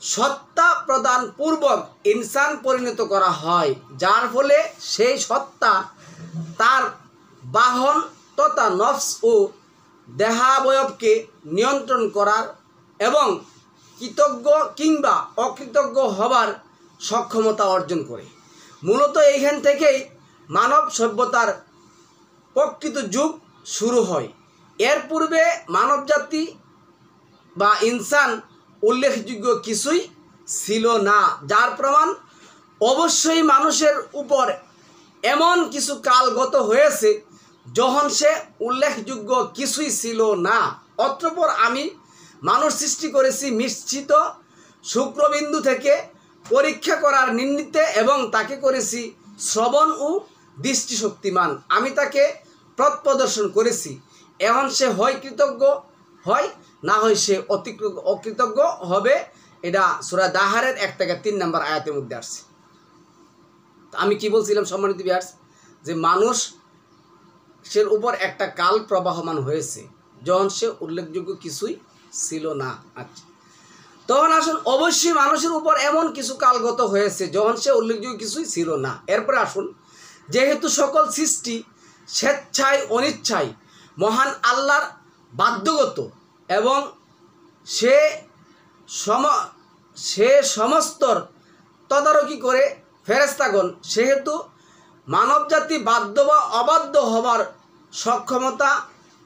সত্তা প্রদান পূর্বক ইনসান পরিণত করা হয়, যার ফলে সেই সত্তা তার বাহন তথা নফস ও দেহাবয়বকে নিয়ন্ত্রণ করার এবং কৃতজ্ঞ কিংবা অকৃতজ্ঞ হবার সক্ষমতা অর্জন করে। মূলত এইখান থেকেই মানব সভ্যতার প্রকৃত যুগ শুরু হয়। এর পূর্বে মানবজাতি বা ইনসান উল্লেখযোগ্য কিছুই ছিল না, যার প্রমাণ অবশ্যই মানুষের উপর এমন কিছু কাল গত হয়েছে যখন সে উল্লেখযোগ্য কিছুই ছিল না। অতঃপর আমি মানুষ সৃষ্টি করেছি মিশ্রিত শুক্রবিন্দু থেকে পরীক্ষা করার নিমিত্তে এবং তাকে করেছি শ্রবণ ও দৃষ্টিশক্তিমান। আমি তাকে পথ প্রদর্শন করেছি। এখন সে হয় কৃতজ্ঞ হয়, না হয় সে অকৃতজ্ঞ হবে। এটা সূরা দাহারের 1 থেকে 3 নম্বর আয়াতের মধ্যে আসছে। আমি কি বলছিলাম সম্মানিত ভিউয়ার্স, যে মানুষের উপর একটা কাল প্রবাহমান হয়েছে যখন সে উল্লেখযোগ্য কিছুই ছিল না। আচ্ছা, তখন আসুন অবশ্যই মানুষের উপর এমন কিছু কালগত হয়েছে যখন সে উল্লেখযোগ্য কিছুই ছিল না। এরপরে আসুন, যেহেতু সকল সৃষ্টি স্বেচ্ছায় অনিচ্ছায় মহান আল্লাহর বাধ্যগত এবং সে সমস্তর তদারকি করে ফেরেশতাগণ, সেহেতু মানবজাতি বাধ্য বা অবাধ্য হবার সক্ষমতা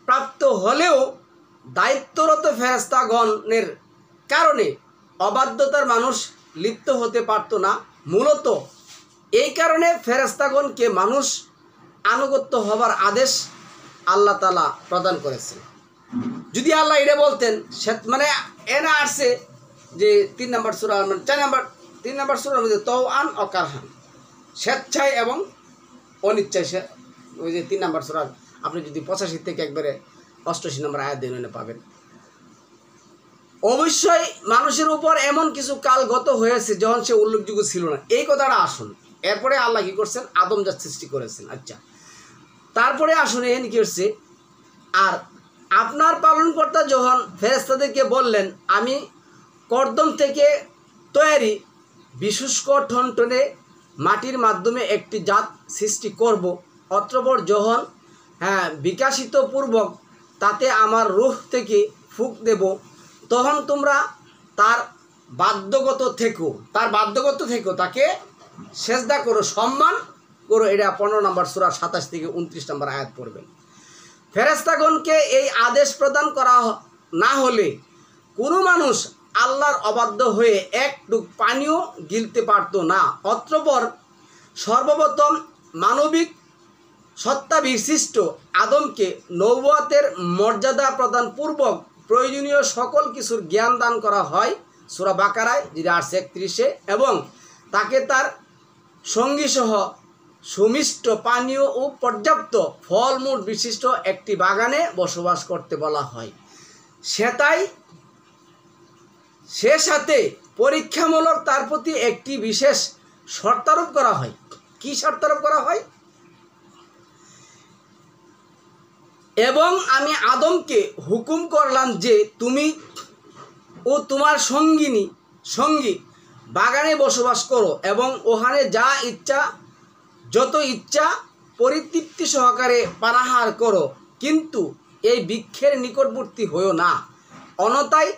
প্রাপ্ত হলেও দায়িত্বরত ফেরেশতাগণের কারণে অবাধ্যতার মানুষ লিপ্ত হতে পারত না। মূলত এই কারণে ফেরেশতাগণকে মানুষ আনুগত্য হবার আদেশ আল্লাহ তাআলা প্রদান করেছেন। যদি আল্লাহ এটা বলতেন, মানে এনা আসছে যে 3 নম্বর সূরা, মানে 3 নম্বর সূরার মধ্যে তাওআন ও কারহান, স্বেচ্ছায় এবং অনিচ্ছায়। ওই যে 3 নম্বর সূরা আপনি যদি 85 থেকে একবারে 88 নম্বর আয়াত দিয়ে পাবেন। অবশ্যই মানুষের উপর এমন কিছু কাল গত হয়েছে যখন সে উল্লেখযোগ্য ছিল না। এই কথাটা আসুন। এরপরে আল্লাহ কি করছেন, আদমজাত সৃষ্টি করেছেন। আচ্ছা, তারপরে আসুন এখানে কি হচ্ছে, আর আপনার পালনকর্তা যখন ফেরেশতাদেরকে বললেন, আমি কর্দম থেকে তৈরি বিশুষ্ক ঠনঠনে মাটির মাধ্যমে একটি জাত সৃষ্টি করব। অতঃপর যখন বিকাশিত পূর্বক তাতে আমার রূহ থেকে ফুঁক দেব, তখন তোমরা তার বাধ্যগত থেকো, তাকে সেজদা করো, সম্মান করো। এটা 15 নম্বর সূরা 27 থেকে 29 নম্বর আয়াত পড়বেন। ফেরেশতাগণকে এই আদেশ প্রদান করা না হলে কোনো মানুষ আল্লাহর অবাধ্য হয়ে একটুক পানিও গিলতে পারত না। অতঃপর সর্বপ্রথম মানবিক সত্তা বিশিষ্ট আদমকে নবুয়তের মর্যাদা প্রদান পূর্বক প্রয়োজনীয় সকল কিছুর জ্ঞান দান করা হয় সূরা বাকারায় যেটা 831-এ, এবং তাকে তার সঙ্গীসহ সুমিষ্ট পানীয় ও পর্যাপ্ত ফলমূল বিশিষ্ট একটি বাগানে বসবাস করতে বলা হয়। সে সাথে পরীক্ষামূলক তার প্রতি একটি বিশেষ শর্তারোপ করা হয়। কি শর্তারোপ করা হয়? এবং আমি আদমকে হুকুম করলাম যে তুমি ও তোমার সঙ্গী বাগানে বসবাস করো এবং ওখানে যত ইচ্ছা পরিতৃপ্তি সহকারে পানাহার করো, কিন্তু এই বৃক্ষের নিকটবর্তী হয়েও না, অন্যথায়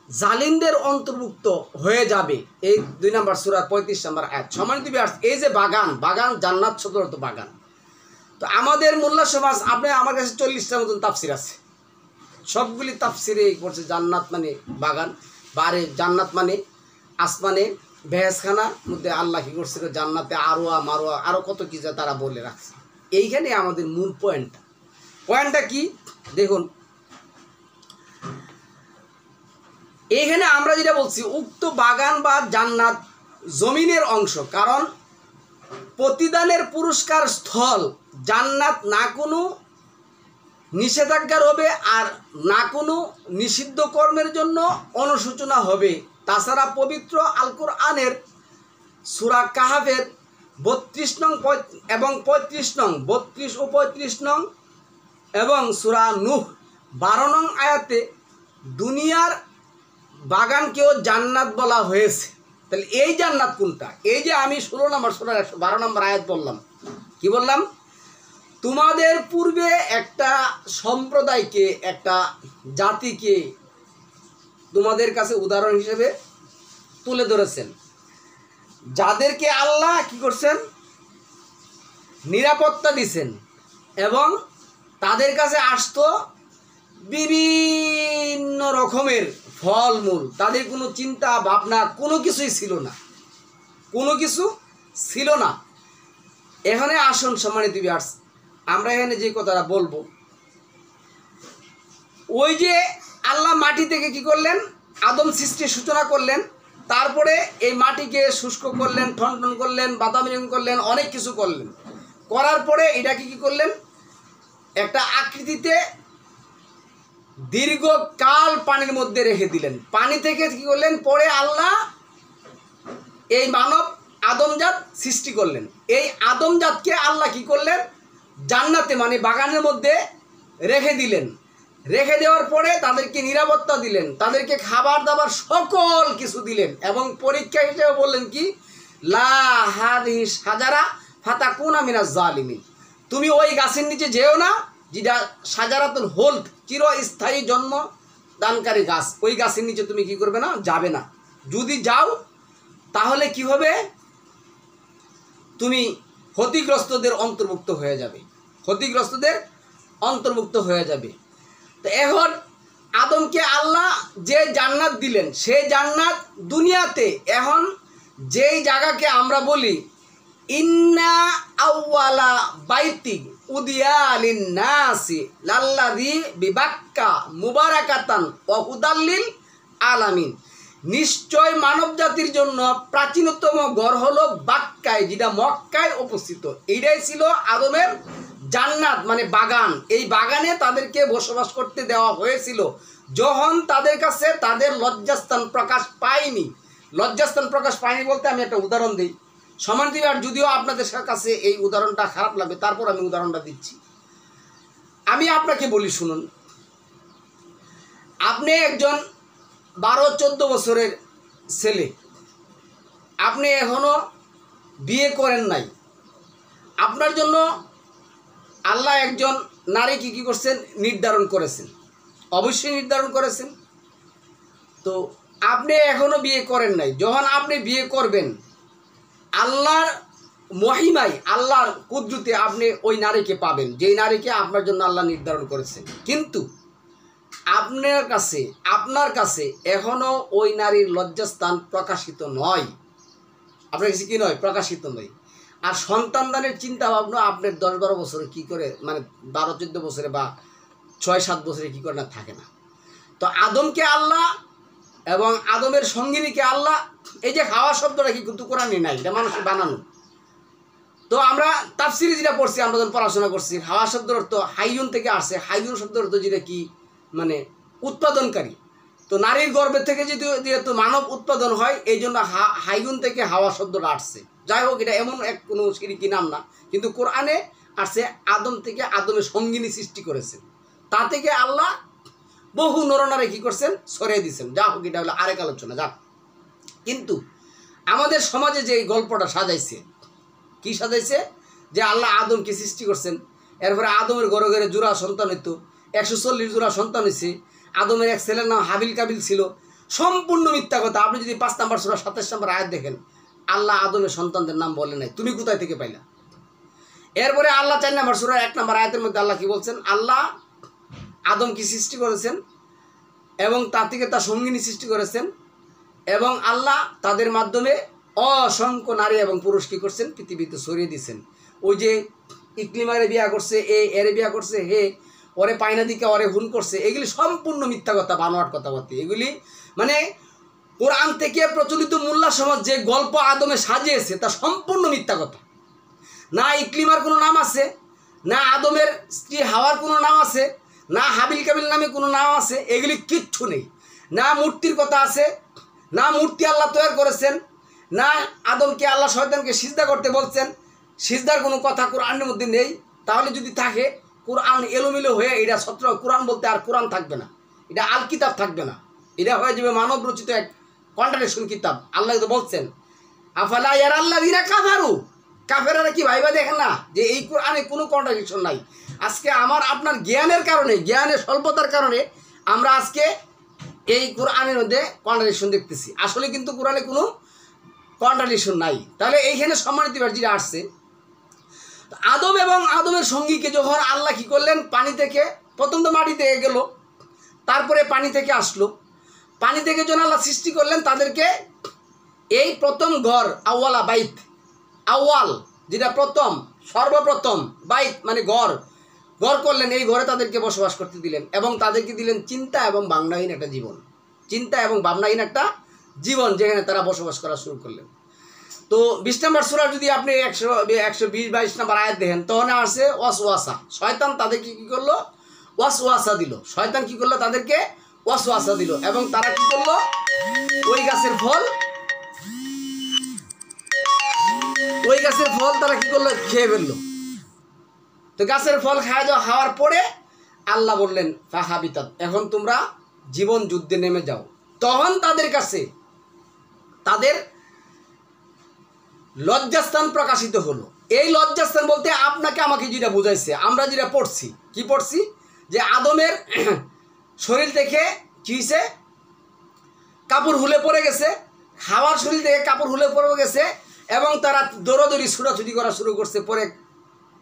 জালিমদের অন্তর্ভুক্ত হয়ে যাবে। এই 2 নম্বর সূরা 35 নম্বর আয়াত। সম্মানিত ভিউয়ার্স, এই যে বাগান জান্নাত শব্দের বাগান। তো আমাদের মোল্লা সমাজ, আমার কাছে 40টার মতন তাফসির আছে, সবগুলি তাফসিরে করছে জান্নাত মানে বাগান, বারে জান্নাত মানে আসমানে বেহেশখানার মধ্যে আল্লাহ কি করছিল, জান্নাতে আরোয়া মারোয়া আরও কত কি যা তারা বলে রাখছে। এইখানে আমাদের মূল পয়েন্টটা কি দেখুন, এইখানে আমরা যেটা বলছি, উক্ত বাগান বা জান্নাত জমিনের অংশ, কারণ প্রতিদানের পুরস্কার স্থল জান্নাত না কোনো নিষেধাজ্ঞার হবে আর না কোনো নিষিদ্ধ কর্মের জন্য অনুসূচনা হবে। তাছাড়া পবিত্র আল কোরআনের সূরা কাহাফের 32 নং এবং 35 নং 32 ও 35 নং এবং সূরা নূহ 12 নং আয়াতে দুনিয়ার বাগানকেও জান্নাত বলা হয়েছে। তাহলে এই জান্নাত কোনটা? এই যে আমি 16 নম্বর সূরা 112 নম্বর আয়াত বললাম, কি বললাম? তোমাদের পূর্বে একটা সম্প্রদায়কে, একটা জাতিকে তোমাদের কাছে উদাহরণ হিসেবে তুলে ধরেছেন, যাদেরকে আল্লাহ কি করছেন, নিরাপত্তা দিছেন এবং তাদের কাছে আসতো বিভিন্ন রকমের ফলমূল, তাদের কোনো চিন্তা ভাবনা কোনো কিছুই ছিল না। এখানে আসুন সম্মানিত ভিউয়ার্স, আমরা এখানে যে কথাটা বলবো, ওই যে আল্লাহ মাটি থেকে কি করলেন, আদম সৃষ্টির সূচনা করলেন, তারপরে এই মাটিকে শুষ্ক করলেন, ঠনঠন করলেন, বাদামি রঙ করলেন, অনেক কিছু করলেন, করার পরে এটাকে কি করলেন, একটা আকৃতিতে দীর্ঘকাল পানির মধ্যে রেখে দিলেন। পানি থেকে কি করলেন, পরে আল্লাহ এই মানব আদমজাত সৃষ্টি করলেন। এই আদমজাতকে আল্লাহ কি করলেন, জান্নাতে মানে বাগানের মধ্যে রেখে দিলেন। রেখে দেওয়ার পরে তাদেরকে নিরাপত্তা দিলেন, তাদেরকে খাবার দাবার সকল কিছু দিলেন এবং পরীক্ষা হিসেবে বললেন কি, লা হাদিহি সাজারা ফাতাকুনা মিনাজ জালিমিন, তুমি ওই গাছের নিচে যেও না, যেটা সাজারাতুল হোল্ড, চিরস্থায়ী জন্ম দানকারী গাছ, ওই গাছের নিচে তুমি কি করবে না, যাবে না। যদি যাও তাহলে কি হবে, তুমি ক্ষতিগ্রস্তদের অন্তর্ভুক্ত হয়ে যাবে। তো এখন আদমকে আল্লাহ যে জান্নাত দিলেন, সেই জান্নাত দুনিয়াতে, এখন যেই জায়গাকে আমরা বলি ইন্না আউয়ালা বাইতি উদিয়া লিন্নাসি লাল্লাযী বিবাক্কা মুবারাকাতান ওয়া হুদাল লিল আলামিন, নিশ্চয় মানব জাতির জন্য প্রাচীনতম ঘর হলো বাক্কায়, যেটা মক্কায় অবস্থিত। এইটাই ছিল আদমের জান্নাত মানে বাগান। এই বাগানে তাদেরকে বসবাস করতে দেওয়া হয়েছিল যখন তাদের কাছে তাদের লজ্জাস্থান প্রকাশ পায়নি। বলতে আমি একটা উদাহরণ দিই সমান দিবে, আর যদিও আপনাদের কাছে এই উদাহরণটা খারাপ লাগবে, তারপর আমি উদাহরণটা দিচ্ছি। আমি আপনাকে বলি শুনুন, আপনি একজন 12-14 বছরের ছেলে, আপনি এখনো বিয়ে করেন নাই, আপনার জন্য আল্লাহ একজন নারীকে কি করছেন, নির্ধারণ করেছেন, অবশ্যই নির্ধারণ করেছেন। তো আপনি এখনো বিয়ে করেন নাই, যখন আপনি বিয়ে করবেন, আল্লাহর মহিমায়, আল্লাহর কুদরতে আপনি ওই নারীকে পাবেন, যেই নারীকে আপনার জন্য আল্লাহ নির্ধারণ করেছেন। কিন্তু আপনার কাছে এখনো ওই নারীর লজ্জাস্থান প্রকাশিত নয়, আপনার কাছে কি নয়, প্রকাশিত নয়। আর সন্তান দানের চিন্তা ভাবনা আপনার 10-12 বছরে কি করে, মানে 12-14 বছরে বা 6-7 বছরে কি করে না, থাকে না। তো আদমকে আল্লাহ এবং আদমের সঙ্গিনীকে আল্লাহ, এই যে হাওয়া শব্দটা কি কিন্তু কোরআনে নাই, এটা মানুষের বানানো। তো আমরা তাফসিরে যেটা পড়ছি, আমরা যখন পড়াশোনা করছি, হাওয়া শব্দের অর্থ হাইয়ুন থেকে আসছে। হাইয়ুন শব্দের অর্থ যেটা কি, মানে উৎপাদনকারী। তো নারীর গর্ভে থেকে যেহেতু মানব উৎপাদন হয়, এই জন্য হাইগুন থেকে হাওয়া শব্দটা আসছে। যাই হোক, এটা এমন এক কোনো শিরকি নাম না, কিন্তু কোরআনে আসছে আদম থেকে আদমের সঙ্গিনী সৃষ্টি করেছেন, তা থেকে আল্লাহ বহু নরনারে কী করছেন, সরিয়ে দিয়েছেন। যা হোক, এটা হলো আরেক আলোচনা। যাক, কিন্তু আমাদের সমাজে যে গল্পটা সাজাইছে, কি সাজাইছে, যে আল্লাহ আদমকে সৃষ্টি করছেন, এরপরে আদমের ঘরে ঘরে জোড়া সন্তান হইতো, 140 জোড়া সন্তান হয়েছে। আদমের এক ছেলের নাম হাবিল কাবিল ছিল। সম্পূর্ণ মিথ্যা কথা। আপনি যদি 5 নম্বর সূরা 27 নম্বর আয়াত দেখেন, আল্লাহ আদমের সন্তানদের নাম বলে নাই। তুমি কোথায় থেকে পাইলা? এরপরে আল্লাহ 4 নম্বর সূরা 1 নম্বর আয়াতের মধ্যে আল্লাহ কি বলছেন, আল্লাহ আদমকে সৃষ্টি করেছেন এবং তার থেকে তার সঙ্গিনী সৃষ্টি করেছেন, এবং আল্লাহ তাদের মাধ্যমে অসংখ্য নারী এবং পুরুষ কী করছেন, পৃথিবীতে ছড়িয়ে দিয়েছেন। ওই যে ইকলিমারে বিয়া করছে, এরে বিয়া করছে, ওরে পায়না দিকে ওরে হুন করছে, এগুলি সম্পূর্ণ মিথ্যা কথা, বানোয়াট কথাবার্তা। এগুলি মানে কোরআন থেকে প্রচলিত মোল্লা সমাজ যে গল্প আদমে সাজিয়েছে, তা সম্পূর্ণ মিথ্যা কথা। না ইকলিমার কোনো নাম আছে, না আদমের স্ত্রী হাওয়ার কোনো নাম আছে, না হাবিল কাবিল নামে কোনো নাম আছে, এগুলি কিচ্ছু নেই। না মূর্তির কথা আছে, না মূর্তি আল্লাহ তৈরি করেছেন, না আদমকে আল্লাহ শয়তানকে সিজদা করতে বলছেন, সিজদার কোনো কথা কোরআনের মধ্যে নেই। তাহলে যদি থাকে, কোরআন এলোমেলো হয়ে এটা ছত্র কোরআন বলতে আর কোরআন থাকবে না, এটা আল কিতাব থাকবে না, এটা হয়ে যাবে মানব রচিত এক কন্ট্রাডিকশন কিতাব। আল্লাহ তো বলছেন, আফালা ইয়ারাল্লাযিনা কাফারু, কাফেররা কি ভাইবা দেখেন না যে এই কোরআনে কোনো কন্ট্রাডিকশন নাই। আজকে আমার আপনার জ্ঞানের কারণে, জ্ঞানের স্বল্পতার কারণে আমরা আজকে এই কোরআনের মধ্যে কন্ট্রাডিকশন দেখতেছি। আসলে কিন্তু কোরআনে কোনো কন্ট্রাডিকশন নাই। তাহলে এইখানে সম্মানিত যেটা আসছে, আদম এবং আদমের সঙ্গীকে যখন আল্লাহ কী করলেন, পানি থেকে, প্রথম তো মাটি থেকে গেল, তারপরে পানি থেকে আসলো, পানি থেকে যখন আল্লাহ সৃষ্টি করলেন তাদেরকে, এই প্রথম ঘর আউয়ালা বাইত, আউয়াল যেটা প্রথম, সর্বপ্রথম, বাইত মানে ঘর করলেন, এই ঘরে তাদেরকে বসবাস করতে দিলেন এবং তাদেরকে দিলেন চিন্তা এবং ভাবনাহীন একটা জীবন, চিন্তা এবং ভাবনাহীন একটা জীবন, যেখানে তারা বসবাস করা শুরু করলেন। তো 20 নম্বর সূরা যদি আপনি 120-22 নম্বর আয়াত দেখেন, তখন আসছে ওয়াসওয়াসা, শয়তান তাদেরকে কী করলো, ওয়াসওয়াসা দিল। শয়তান কী করলো, তাদেরকে ওয়াসওয়াসা দিল, এবং তারা কী করলো, ওই গাছের ফল তারা কী করলো, খেয়ে ফেললো। তো গাছের ফল খাওয়ার পরে আল্লাহ বললেন ফাহাবিতাত, এখন তোমরা জীবন যুদ্ধে নেমে যাও। তখন তাদের কাছে তাদের লজ্জাস্থান প্রকাশিত হলো। এই লজ্জাস্থান বলতে আপনাকে আমাকে যেটা বুঝাইছে, আমরা যেটা পড়ছি, কি পড়ছি, যে আদমের শরীর থেকে কী হয়েছে, কাপড় হুলে পড়ে গেছে, হাওয়ার শরীর থেকে কাপড় হুলে পড়ে গেছে, এবং তারা দৌড়াদৌড়ি ছুটাছুটি করা শুরু করছে, পরে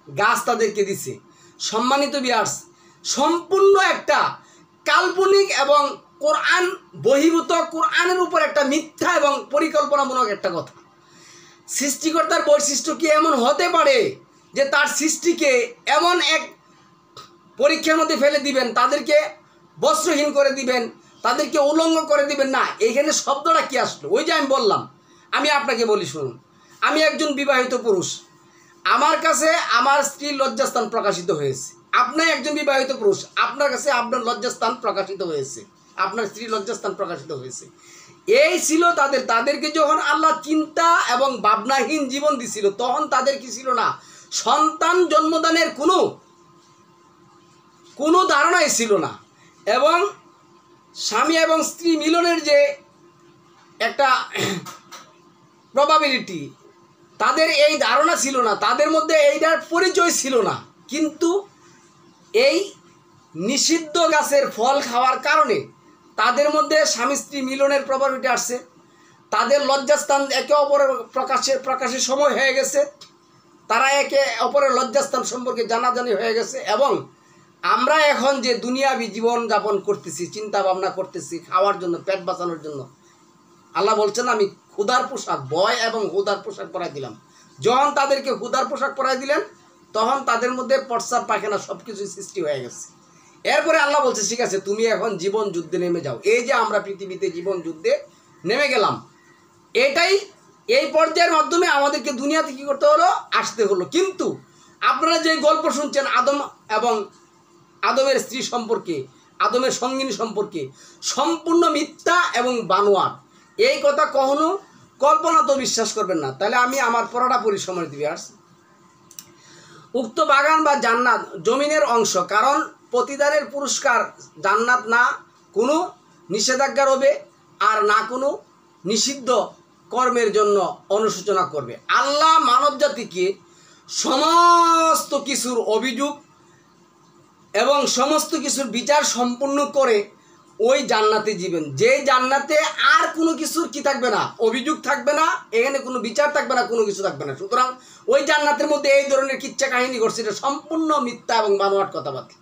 গাছ তাদেরকে দিছে। সম্মানিত ভিউয়ার্স, সম্পূর্ণ একটা কাল্পনিক এবং কোরআন বহির্ভূত, কোরআনের উপর একটা মিথ্যা এবং পরিকল্পনামূলক একটা কথা। সৃষ্টিকর্তার বৈশিষ্ট্য কি এমন হতে পারে যে তার সৃষ্টিকে এমন এক পরীক্ষার মধ্যে ফেলে দিবেন, তাদেরকে বস্ত্রহীন করে দিবেন, তাদেরকে উলঙ্গ করে দিবেন? না, এইখানে শব্দটা কি আসলো? ওই যে আমি বললাম, আমি আপনাকে বলি শুনুন, আমি একজন বিবাহিত পুরুষ, আমার কাছে আমার স্ত্রীর লজ্জাস্থান প্রকাশিত হয়েছে। আপনি একজন বিবাহিত পুরুষ, আপনার কাছে আপনার লজ্জাস্থান প্রকাশিত হয়েছে, আপনার স্ত্রীর লজ্জাস্থান প্রকাশিত হয়েছে। এই ছিল তাদেরকে যখন আল্লাহ চিন্তা এবং ভাবনাহীন জীবন দিছিল, তখন তাদের কি ছিল না, সন্তান জন্মদানের কোনো ধারণাই ছিল না, এবং স্বামী এবং স্ত্রী মিলনের যে একটা প্রবাবিলিটি, তাদের এই ধারণা ছিল না, তাদের মধ্যে এইটার পরিচয় ছিল না। কিন্তু এই নিষিদ্ধ গাছের ফল খাওয়ার কারণে তাদের মধ্যে স্বামী স্ত্রী মিলনের প্রবাবিলিটি আসছে, তাদের লজ্জাস্থান একে অপরের প্রকাশের সময় হয়ে গেছে, তারা একে অপরের লজ্জাস্থান সম্পর্কে জানাজানি হয়ে গেছে। এবং আমরা এখন যে দুনিয়াবি জীবন যাপন করতেছি, চিন্তা ভাবনা করতেছি খাওয়ার জন্য, পেট বাঁচানোর জন্য, আল্লাহ বলছেন আমি হুদার পোশাক, ভয় এবং হুদার পোশাক পরাই দিলাম। যখন তাদেরকে হুদার পোশাক পরাই দিলেন, তখন তাদের মধ্যে প্রস্রাব পায়খানা সব কিছুই সৃষ্টি হয়ে গেছে। এরপরে আল্লাহ বলছে ঠিক আছে, তুমি এখন জীবন যুদ্ধে নেমে যাও। এই যে আমরা পৃথিবীতে জীবন যুদ্ধে নেমে গেলাম, এটাই এই পর্যায়ের মাধ্যমে আমাদেরকে দুনিয়াতে কী করতে হলো, আসতে হলো। কিন্তু আপনারা যে গল্প শুনছেন আদম এবং আদমের স্ত্রী সম্পর্কে, আদমের সঙ্গিনী সম্পর্কে সম্পূর্ণ মিথ্যা এবং বানোয়াট। এই কথা কখনো কল্পনা তো বিশ্বাস করবেন না। তাহলে আমি আমার পড়াটা পড়ি সময় দিবি। আর উক্ত বাগান বা জান্নাত জমিনের অংশ, কারণ প্রতিদানের পুরস্কার জান্নাত না কোনো নিষেধাজ্ঞা রবে আর না কোনো নিষিদ্ধ কর্মের জন্য অনুশোচনা করবে। আল্লাহ মানব জাতিকে সমস্ত কিছুর অভিযোগ এবং সমস্ত কিছুর বিচার সম্পূর্ণ করে ওই জান্নাতে জীবেন, যে জান্নাতে আর কোনো কিছুর কি থাকবে না, অভিযোগ থাকবে না, এখানে কোনো বিচার থাকবে না, কোনো কিছু থাকবে না। সুতরাং ওই জান্নাতের মধ্যে এই ধরনের কিচ্ছা কাহিনী ঘটছে, এটা সম্পূর্ণ মিথ্যা এবং বানোয়াট কথাবার্তা।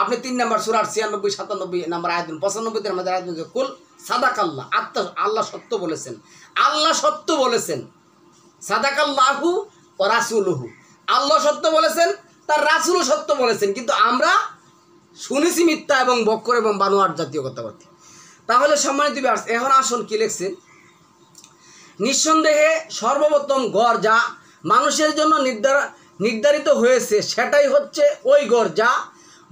আপনি 3 নম্বর সূরা 96, 97 নম্বর আয়াত, 95 আমাদের আয়াত, কুল সাদাকাল্লাহ, আল্লাহ সত্য বলেছেন, আল্লাহ সত্য বলেছেন, সাদাকাল্লাহু ওয়া রাসূলুহু, আল্লাহ সত্য বলেছেন, তার রাসূলও সত্য বলেছেন, কিন্তু আমরা শুনেছি মিথ্যা এবং বক্কর এবং বানোয়াট জাতীয় কথাবার্তা। তাহলে সম্মানিত ভিউয়ার্স, এখন আসুন কি লিখছেন। নিঃসন্দেহে সর্বপ্রথম ঘর যা মানুষের জন্য নির্ধারিত হয়েছে সেটাই হচ্ছে ওই ঘর যা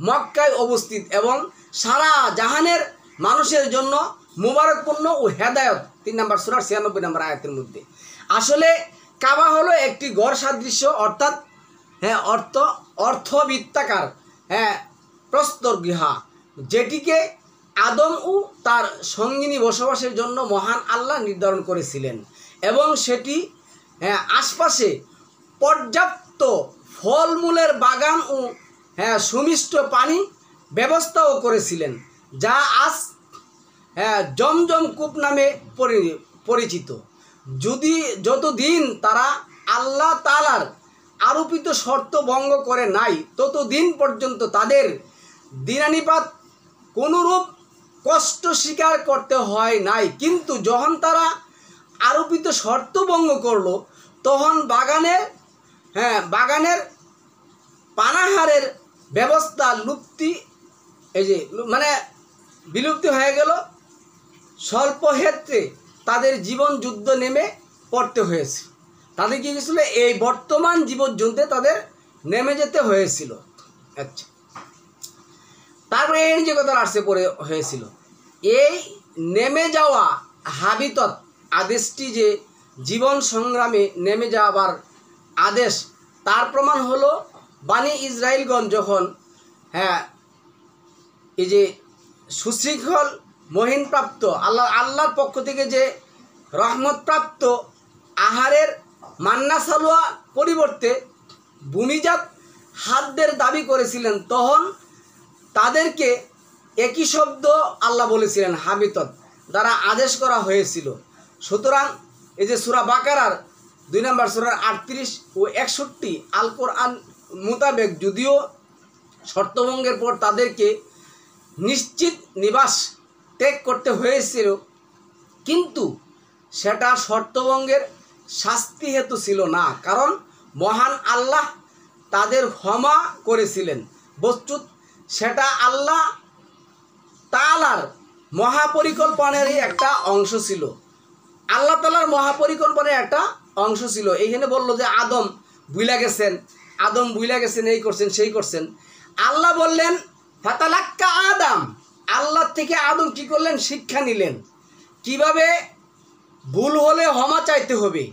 মক্কায় অবস্থিত এবং সারা জাহানের মানুষের জন্য মুবারকপূর্ণ ও হেদায়ত। 3 নম্বর সূরা 96 নম্বর আয়াতের মধ্যে আসলে কাবা হলো একটি ঘর সাদৃশ্য, অর্থাৎ অর্থবৃত্তাকার প্রস্তর গৃহা, যেটিকে আদম ও তার সঙ্গিনী বসবাসের জন্য মহান আল্লাহ নির্ধারণ করেছিলেন এবং সেটি আশপাশে পর্যাপ্ত ফলমূলের বাগান ও সুমিষ্ট পানি ব্যবস্থাও করেছিলেন, যা আজ জমজম কূপ নামে পরিচিত। যতদিন তারা আল্লাহ তাআলার আরোপিত শর্ত ভঙ্গ করে নাই ততদিন পর্যন্ত তাদের দিনানিপাত কোনোরূপ কষ্ট স্বীকার করতে হয় নাই, কিন্তু যখন তারা আরোপিত শর্ত ভঙ্গ করলো তখন বাগানের পানাহারের ব্যবস্থা বিলুপ্তি হয়ে গেল। স্বল্প ক্ষেত্রে তাদের জীবন যুদ্ধ নেমে পড়তে হয়েছে, তাদের কি হয়েছিল, এই বর্তমান জীবন যুদ্ধে তাদের নেমে যেতে হয়েছিল। আচ্ছা, তারপরে এই যে কথা আসছে পরে হয়েছিল, এই নেমে যাওয়া হাবিতত আদেশটি যে জীবন সংগ্রামে নেমে যাওয়ার আদেশ, তার প্রমাণ হলো বানি ইসরাইলগণ যখন এই যে সুশৃঙ্খল মহিনপ্রাপ্ত আল্লাহর পক্ষ থেকে যে রহমতপ্রাপ্ত আহারের মান্না সালোয়া পরিবর্তে ভূমিজাত খাদ্যের দাবি করেছিলেন, তখন তাদেরকে একই শব্দ আল্লাহ বলেছিলেন হাবিতত দ্বারা আদেশ করা হয়েছিল। সুতরাং এই যে সূরা বাকারার 2 নম্বর সূরার 38 ও 61 আল কোরআন মোতাবেক যদিও শর্তভঙ্গের পর তাদেরকে নিশ্চিত নিবাস ত্যাগ করতে হয়েছিল, কিন্তু সেটা শর্তভঙ্গের শাস্তি হেতু ছিল না, কারণ মহান আল্লাহ তাদের ক্ষমা করেছিলেন। বস্তুত সেটা আল্লাহ তাআলার মহাপরিকল্পনারই একটা অংশ ছিল, আল্লাহ তাআলার মহাপরিকল্পনার একটা অংশ ছিল। এইখানে বললো যে আদম ভুইলা গেছেন, এই করছেন সেই করছেন। আল্লাহ বললেন ফাতালাক্কা আদম, আল্লাহ থেকে আদম কি করলেন, শিক্ষা নিলেন কিভাবে ভুল হলে ক্ষমা চাইতে হবে।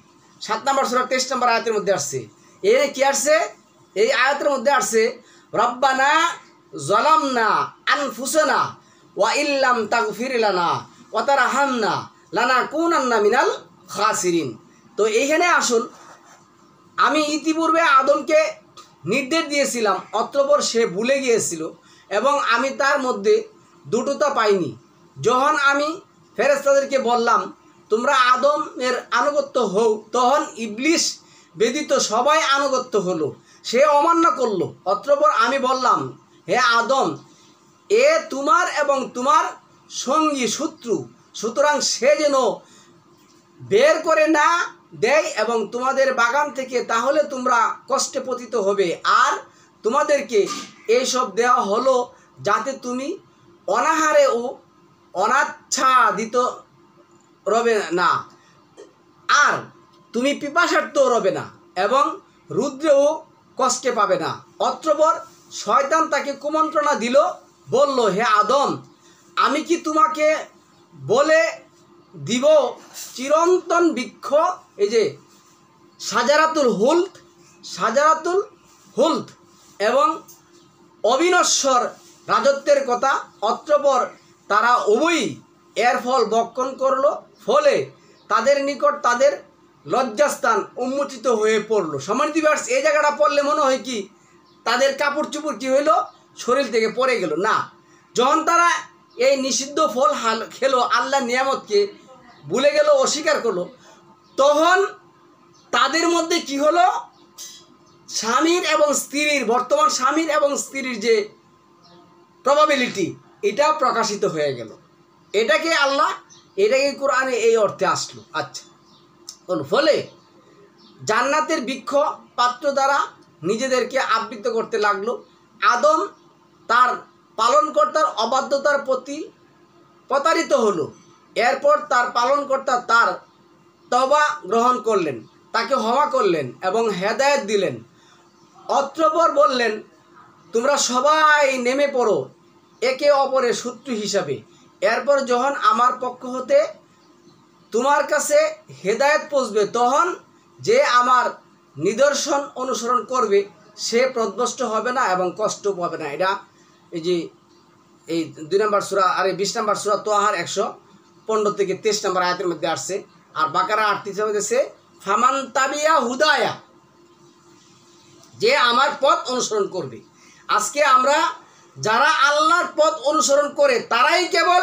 7 নম্বর সূরা 23 নম্বর আয়াতের মধ্যে আসছে। এর কি আসছে, এই আয়াতের মধ্যে আসছে রব্বানা যালামনা আনফুসানা ওয়া ইল্লাম তাগফির লানা ওয়া তারহামনা লানাকুনান্না মিনাল খাসিরিন। তো এইখানে আসুন, আমি ইতিপূর্বে আদমকে নির্দেশ দিয়েছিলাম, অতঃপর সে ভুলে গিয়েছিল এবং আমি তার মধ্যে দুটোতা পাইনি। যখন আমি ফেরেশতাদেরকে বললাম তোমরা আদমের আনুগত্য হও, তখন ইবলিস ব্যতীত সবাই আনুগত্য হলো, সে অমান্য করলো। অতঃপর আমি বললাম হে আদম, এ তোমার এবং তোমার সঙ্গী শত্রু, সুতরাং সে যেন বের করে না দেয় এবং তোমাদের বাগান থেকে, তাহলে তোমরা কষ্টে পতিত হবে। আর তোমাদেরকে এইসব দেওয়া হলো যাতে তুমি অনাহারে ও অনাচ্ছাদিত রবে না, আর তুমি পিপাসার্থ রবে না এবং রুদ্রেও কষ্টে পাবে না। অতঃপর শয়তান তাকে কুমন্ত্রণা দিল বলল, হে আদম, আমি কি তোমাকে বলে দিব চিরন্তন বৃক্ষ, এই যে সাজারাতুল হুলদ এবং অবিনশ্বর রাজত্বের কথা। অতঃপর তারা উভয়ই এর ফল ভক্ষণ করল, ফলে তাদের নিকট তাদের লজ্জাস্থান উন্মোচিত হয়ে পড়ল। সম্মানিত ভিউয়ার্স, এই জায়গাটা পড়লে মনে হয় কি তাদের কাপড় চুপড় কী হইল, শরীর থেকে পড়ে গেল না। যখন তারা এই নিষিদ্ধ ফল খেলো, আল্লাহর নিয়ামতকে ভুলে গেল, অস্বীকার করলো, তখন তাদের মধ্যে কি হলো, স্বামীর এবং স্ত্রীর, বর্তমান স্বামীর এবং স্ত্রীর যে প্রবাবিলিটি, এটা প্রকাশিত হয়ে গেল। এটাকে কোরআনে এই অর্থে আসলো। আচ্ছা, ফলে জান্নাতের বৃক্ষ পাত্র দ্বারা নিজেদেরকে আবৃত করতে লাগলো। আদম তার পালনকর্তার অবাধ্যতার প্রতি প্রতারিত হলো। এরপর তার পালনকর্তা তার তওবা গ্রহণ করলেন, তাকে ক্ষমা করলেন এবং হেদায়েত দিলেন। অতঃপর বললেন, তোমরা সবাই নেমে পড়ো একে অপরের শত্রু হিসাবে। এরপর যখন আমার পক্ষ হতে তোমার কাছে হেদায়েত পৌঁছবে, তখন যে আমার নিদর্শন অনুসরণ করবে সে পথভ্রষ্ট হবে না এবং কষ্ট পাবে না। এটা এই যে এই 2 নম্বর সূরা আর 20 নম্বর সূরা তোহার 115 থেকে 23 নম্বর আয়াতের মধ্যে আসছে। আর বাকারা 38 মধ্যে আছে, ফামান তাবিয়া হুদায়া, যে আমার পথ অনুসরণ করবে। আজকে আমরা যারা আল্লাহর পথ অনুসরণ করে তারাই কেবল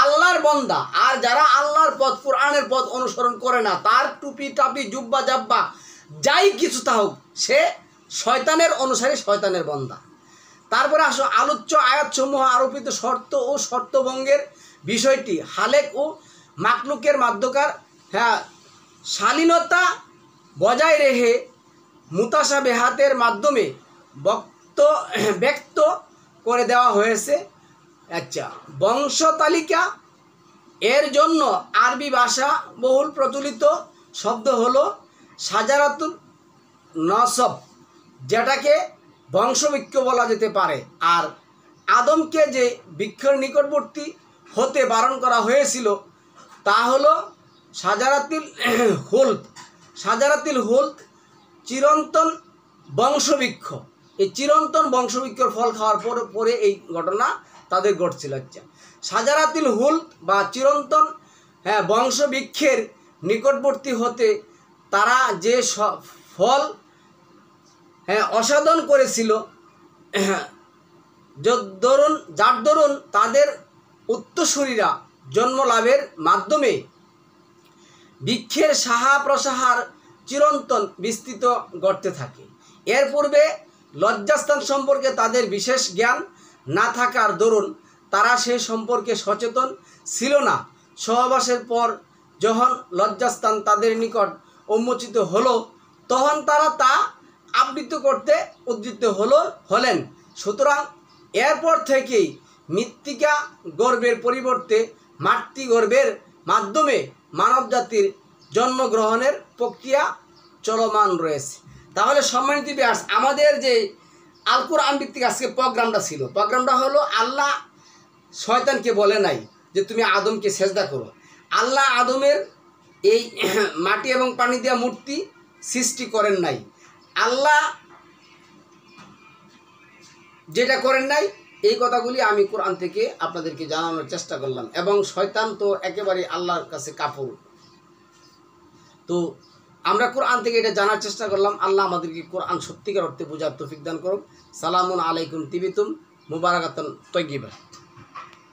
আল্লাহর বান্দা, আর যারা আল্লাহর পথ, কোরআনের পথ অনুসরণ করে না, তার টুপি টাপি জুব্বা জাব্বা যাই কিছু তা হোক, সে শয়তানের অনুসারী, শয়তানের বান্দা। তারপরে আসো আলোচ্য আয়াতসমূহ আরোপিত শর্ত ও শর্তভঙ্গের বিষয়টি হালেক ও মাকলুকের মাধ্যকার শালীনতা বজায় রেখে মুতাশাবিহাতের মাধ্যমে ব্যক্ত করে দেওয়া হয়েছে। আচ্ছা, বংশতালিকা এর জন্য আরবি ভাষা বহুল প্রচলিত শব্দ হলো সাজারাতুল নসব, যেটাকে বংশবৃক্ষ বলা যেতে পারে। আর আদমকে যে বৃক্ষের নিকটবর্তী হতে বারণ করা হয়েছিল তা হলো সাজারাতুল হুলদ, চিরন্তন বংশবৃক্ষ। এই চিরন্তন বংশবৃক্ষর ফল খাওয়ার পরে এই ঘটনা তাদের ঘটছিল। আচ্ছা, সাজারাতুল হুলদ বা চিরন্তন বংশবৃক্ষের নিকটবর্তী হতে তারা যে ফল অসাধন করেছিল, যার দরুন তাদের উত্তরসূরিরা জন্ম লাভের মাধ্যমে বৃক্ষের সাহা প্রসাহার চিরন্তন বিস্তৃত করতে থাকে। এর পূর্বে লজ্জাস্থান সম্পর্কে তাদের বিশেষ জ্ঞান না থাকার দরুন তারা সে সম্পর্কে সচেতন ছিল না। সহবাসের পর যখন লজ্জাস্থান তাদের নিকট উন্মোচিত হলো, তখন তারা তা আবৃত করতে উদ্যত হলেন। সুতরাং এরপর থেকেই মৃত্তিকা গর্ভের পরিবর্তে মাতৃগর্ভের মাধ্যমে মানবজাতির জন্মগ্রহণের প্রক্রিয়া চলমান রয়েছে। তাহলে সম্মানিত ভিউয়ার্স, আমাদের যে আল কোরআন ভিত্তিক আজকে প্রোগ্রামটা ছিল, প্রোগ্রামটা হলো আল্লাহ শয়তানকে বলে নাই যে তুমি আদমকে সেজদা করো। আল্লাহ আদমের এই মাটি এবং পানি দেওয়া মূর্তি সৃষ্টি করেন নাই। আল্লাহ যেটা করেন নাই, এই কথাগুলি আমি কোরআন থেকে আপনাদেরকে জানানোর চেষ্টা করলাম। এবং শয়তান তো একেবারে আল্লাহর কাছে কাপুর। তো আমরা কোরআন থেকে এটা জানার চেষ্টা করলাম। আল্লাহ আমাদেরকে কোরআন সত্যিকার অর্থে বোঝার তৌফিক দান করুন। সালামুন আলাইকুম তিবিতুম মুবারাকাতুন তয়্যিবা।